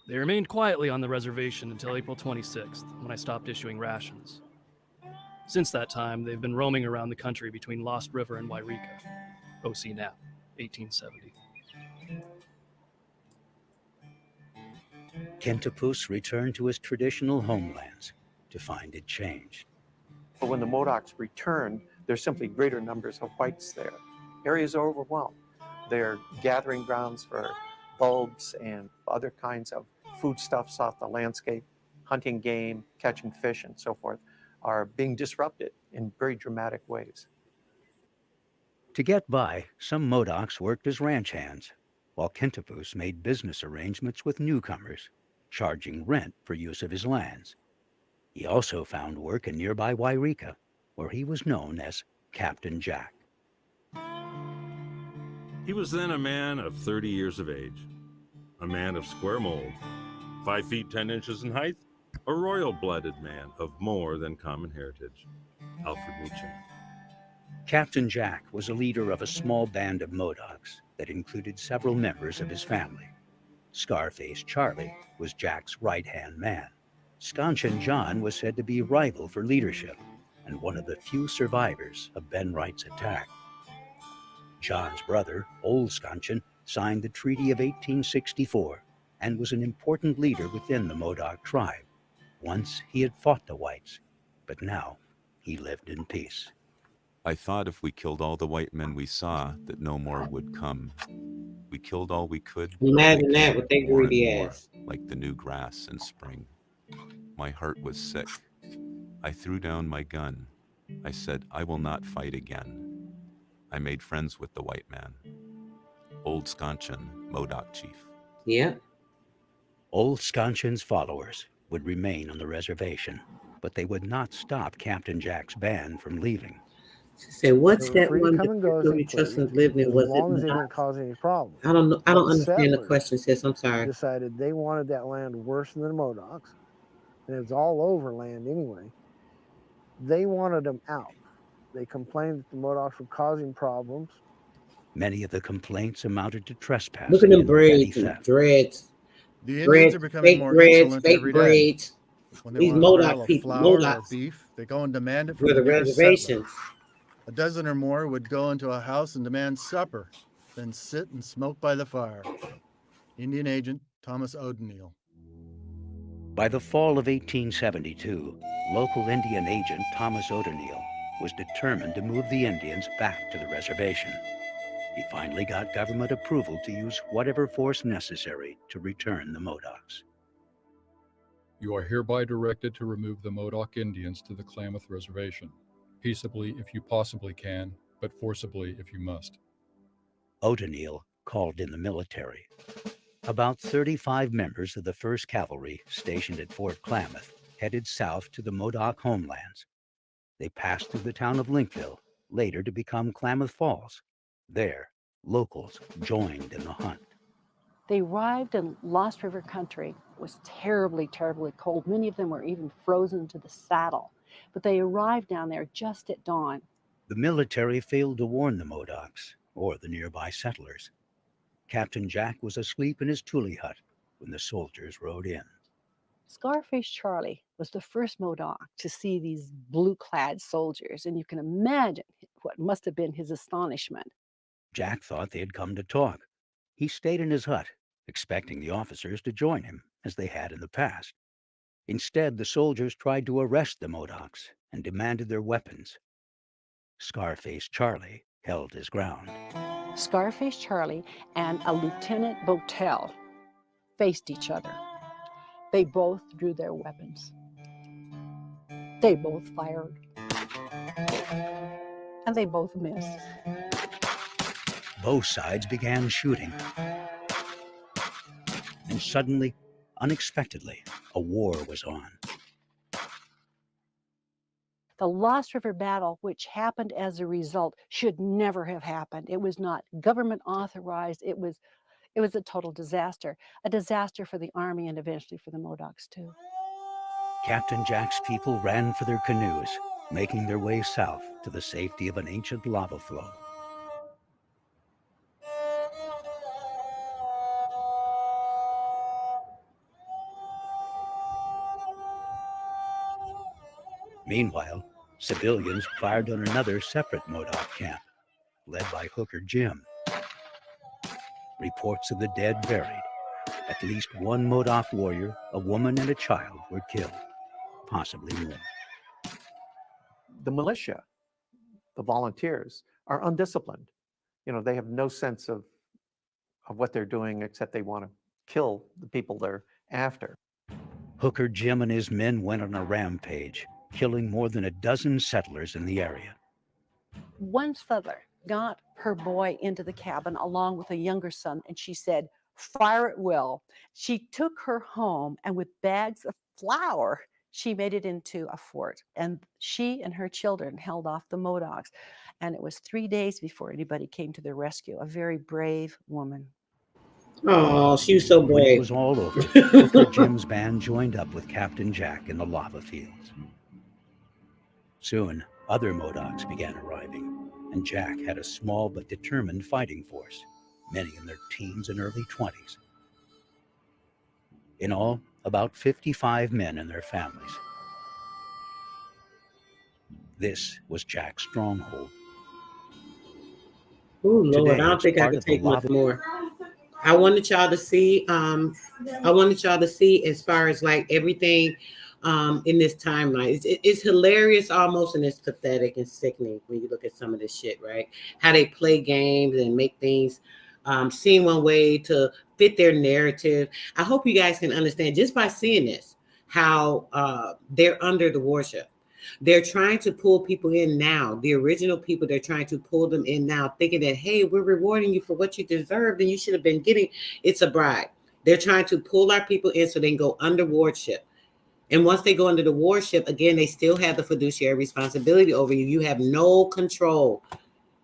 They remained quietly on the reservation until April 26th, when I stopped issuing rations. Since that time, they've been roaming around the country between Lost River and Wairika. O.C. Knapp, 1870. Kentapus returned to his traditional homelands to find it changed. But when the Modocs returned, there's simply greater numbers of whites there. Areas are overwhelmed. They're gathering grounds for bulbs and other kinds of foodstuffs off the landscape, hunting game, catching fish, and so forth, are being disrupted in very dramatic ways. To get by, some Modocs worked as ranch hands, while Kentapus made business arrangements with newcomers, charging rent for use of his lands. He also found work in nearby Wairika, where he was known as Captain Jack. He was then a man of 30 years of age, a man of square mold, 5 feet 10 inches in height, a royal-blooded man of more than common heritage, Alfred Meacham. Captain Jack was a leader of a small band of Modocs that included several members of his family. Scarface Charlie was Jack's right-hand man. Scanchin John was said to be rival for leadership and one of the few survivors of Ben Wright's attack. John's brother, Old Scanchin, signed the Treaty of 1864 and was an important leader within the Modoc tribe. Once he had fought the whites, but now he lived in peace. I thought if we killed all the white men we saw, that no more would come. We killed all we could. Imagine that with their more and greedy more, ass. like the new grass in spring. My heart was sick. I threw down my gun. I said, I will not fight again. I made friends with the white man. Old Scanchin, Modoc chief. Yep. Old Scanchin's followers would remain on the reservation, but they would not stop Captain Jack's band from leaving. She said, what's They were that free to one come and go as they that pleased, lived in? as Was long it as they not? didn't cause any problems. I don't know. I don't But understand the settlers question, sis. I'm sorry. decided they wanted that land worse than the Modocs, and it was all over land anyway. They wanted them out. They complained that the Modocs were causing problems. Many of the complaints amounted to trespassing Look at them and petty braids and theft. dreads. The Indians Dreads, are becoming fake more dreads, insolent fake every day. braids. When they These want a barrel Modoc of people, flour or Modocs, beef, they go and demand it from were the the nearest settler. reservations. A dozen or more would go into a house and demand supper, then sit and smoke by the fire. Indian agent Thomas O'Donnell. By the fall of 1872, local Indian agent Thomas O'Donnell was determined to move the Indians back to the reservation. He finally got government approval to use whatever force necessary to return the Modocs. You are hereby directed to remove the Modoc Indians to the Klamath Reservation, peaceably if you possibly can, but forcibly if you must. O'Donnell called in the military. About 35 members of the 1st Cavalry stationed at Fort Klamath headed south to the Modoc homelands. They passed through the town of Linkville, later to become Klamath Falls. There, locals joined in the hunt. They arrived in Lost River country. It was terribly, terribly cold. Many of them were even frozen to the saddle. But they arrived down there just at dawn. The military failed to warn the Modocs or the nearby settlers. Captain Jack was asleep in his tule hut when the soldiers rode in. Scarface Charlie was the first Modoc to see these blue-clad soldiers, and you can imagine what must have been his astonishment. Jack thought they had come to talk. He stayed in his hut, expecting the officers to join him, as they had in the past. Instead, the soldiers tried to arrest the Modocs and demanded their weapons. Scarface Charlie held his ground. Scarface Charlie and a Lieutenant Botel faced each other. They both drew their weapons. They both fired. And they both missed. Both sides began shooting. And suddenly, unexpectedly, a war was on. The Lost River battle, which happened as a result, should never have happened. It was not government authorized. It was a total disaster. A disaster for the Army and eventually for the Modocs too. Captain Jack's people ran for their canoes, making their way south to the safety of an ancient lava flow. Meanwhile, civilians fired on another separate Modoc camp, led by Hooker Jim. Reports of the dead varied. At least one Modoc warrior, a woman and a child were killed, possibly more. The militia, the volunteers, are undisciplined. They have no sense of what they're doing except they want to kill the people they're after. Hooker Jim and his men went on a rampage, killing more than a dozen settlers in the area. One settler got her boy into the cabin along with a younger son, and she said, "Fire at will." She took her home, and with bags of flour, she made it into a fort. And she and her children held off the Modocs. And it was 3 days before anybody came to their rescue. A very brave woman. Oh, she was so brave. When it was all over, Hooker Jim's band joined up with Captain Jack in the lava fields. Soon, other Modocs began arriving, and Jack had a small but determined fighting force, many in their teens and early 20s. In all, about 55 men and their families. This was Jack's stronghold. Oh Lord, Today, I don't it's think I part could of the take much lava- more. I wanted y'all to see. As far as like everything in this timeline. It's hilarious almost, and it's pathetic and sickening when you look at some of this shit, right? How they play games and make things seem one way to fit their narrative. I hope you guys can understand just by seeing this how they're under the worship. They're trying to pull people in now. The original people, they're trying to pull them in now, thinking that, hey, we're rewarding you for what you deserved and you should have been getting. It's a bribe. They're trying to pull our people in so they can go under wardship. And once they go under the wardship, again, they still have the fiduciary responsibility over you. You have no control.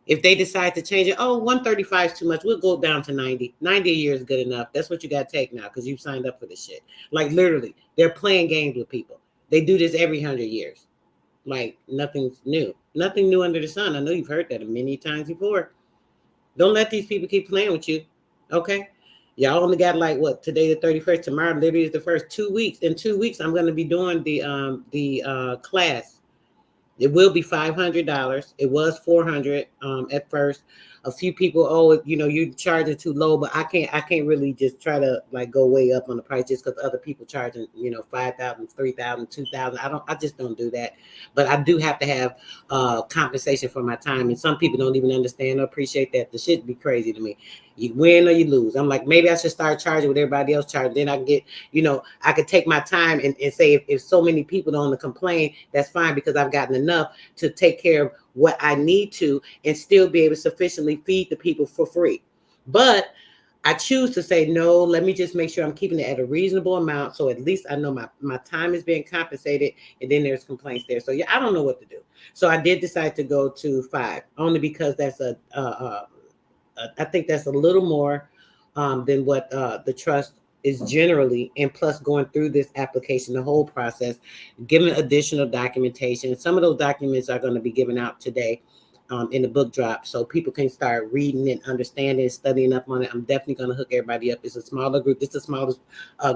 If they decide to change it, 135 is too much, we'll go down to 90. 90 a year is good enough. That's what you got to take now because you've signed up for this shit. Like literally, they're playing games with people. They do this every 100 years. Like nothing's new. Nothing new under the sun. I know you've heard that many times before. Don't let these people keep playing with you. Okay? Y'all only got like what, today the 31st, tomorrow literally is the first 2 weeks. In 2 weeks, I'm going to be doing the class. It will be $500. It was $400 at first. A few people, you're charging too low, but I can't really just try to like go way up on the price just because other people charging, $5,000, $3,000, $2,000. I just don't do that. But I do have to have compensation for my time. And some people don't even understand or appreciate that. The shit be crazy to me. You win or you lose. I'm like, maybe I should start charging what everybody else charges. Then I can get, I could take my time and say if so many people don't complain, that's fine because I've gotten enough to take care of what I need to and still be able to sufficiently feed the people for free. But I choose to say, no, let me just make sure I'm keeping it at a reasonable amount. So at least I know my time is being compensated and then there's complaints there. So yeah, I don't know what to do. So I did decide to go to 5 only because that's I think that's a little more than what the trust is generally, and plus going through this application, the whole process, giving additional documentation. Some of those documents are going to be given out today. in the book drop, so people can start reading and understanding and studying up on it. I'm definitely going to hook everybody up. It's a smaller group. It's the smallest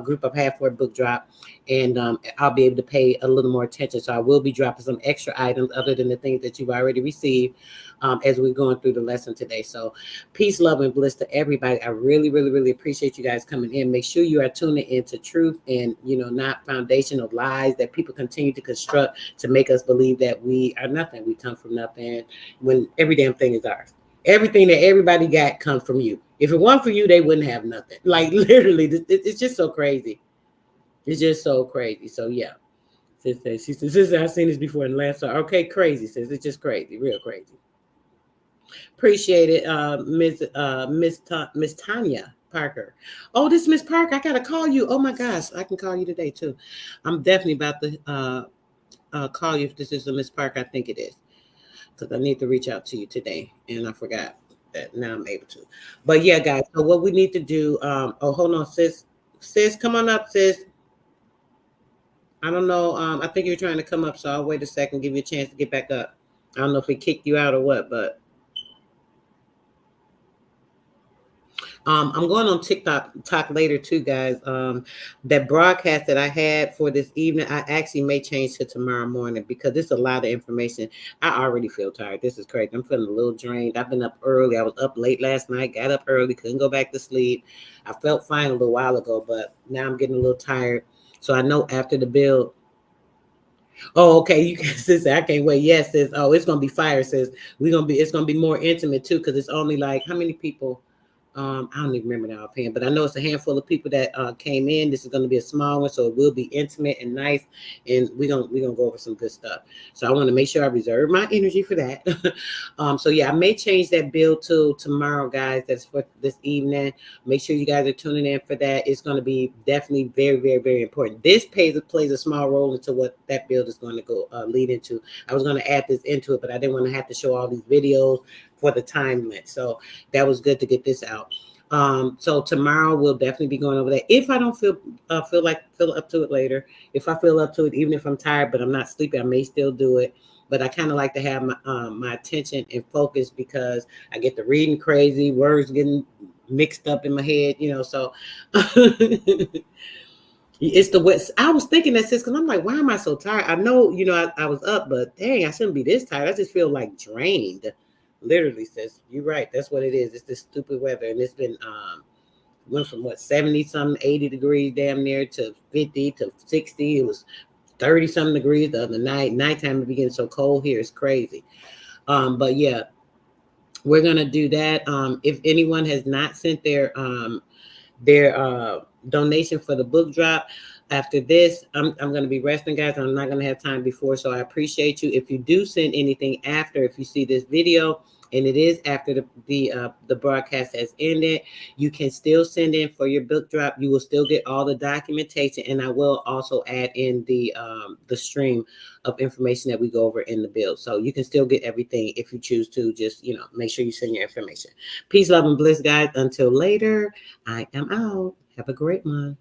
group I've had for a book drop, and I'll be able to pay a little more attention. So I will be dropping some extra items other than the things that you've already received as we're going through the lesson today. So peace, love, and bliss to everybody. I really, really, really appreciate you guys coming in. Make sure you are tuning into truth and, not foundational lies that people continue to construct to make us believe that we are nothing. We come from nothing when every damn thing is ours. Everything that everybody got comes from you. If it weren't for you, they wouldn't have nothing. Like literally, it's just so crazy. It's just so crazy. So yeah. She says, I've seen this before in last. Okay, crazy. Says it's just crazy, real crazy. Appreciate it, Miss Tanya Parker. Oh, this Miss Parker, I gotta call you. Oh my gosh, I can call you today too. I'm definitely about to call you if this is a Miss Parker. I think it is, because I need to reach out to you today, and I forgot that now I'm able to. But yeah, guys. So what we need to do? Oh, hold on, sis. Sis, come on up, sis. I don't know. I think you're trying to come up, so I'll wait a second, give you a chance to get back up. I don't know if we kicked you out or what, but. I'm going on TikTok talk later too, guys. That broadcast that I had for this evening, I actually may change to tomorrow morning because it's a lot of information. I already feel tired. This is crazy. I'm feeling a little drained. I've been up early. I was up late last night, got up early, couldn't go back to sleep. I felt fine a little while ago, but now I'm getting a little tired. So I know after the build. Oh, okay. You can sis, I can't wait. Yes, sis. Oh, it's gonna be fire, sis. It's gonna be more intimate too, because it's only like how many people? I don't even remember now offhand, but I know it's a handful of people that came in. This is going to be a small one, so it will be intimate and nice, and we're gonna go over some good stuff. So I want to make sure I reserve my energy for that. So yeah, I may change that bill to tomorrow, guys. That's for this evening. Make sure you guys are tuning in for that. It's going to be definitely very, very, very important. This plays a small role into what that build is going to go lead into. I was going to add this into it, but I didn't want to have to show all these videos for the time limit. So that was good to get this out. So tomorrow we'll definitely be going over that. If I don't feel up to it later, if I feel up to it, even if I'm tired, but I'm not sleepy, I may still do it. But I kind of like to have my attention and focus because I get to reading crazy, words getting mixed up in my head, so it's the West. I was thinking that, sis, because I'm like, why am I so tired? I know, I was up, but dang, I shouldn't be this tired. I just feel like drained. Literally, sis, you're right. That's what it is. It's this stupid weather, and it's been went from 70 something, 80 degrees damn near to 50 to 60. It was 30 something degrees the other night. Nighttime it begins so cold here. It's crazy. But yeah, we're gonna do that. If anyone has not sent their donation for the book drop. After this, I'm going to be resting, guys. I'm not going to have time before, so I appreciate you. If you do send anything after, if you see this video and it is after the broadcast has ended, you can still send in for your book drop. You will still get all the documentation, and I will also add in the stream of information that we go over in the build. So you can still get everything if you choose to. Just make sure you send your information. Peace, love, and bliss, guys. Until later, I am out. Have a great one.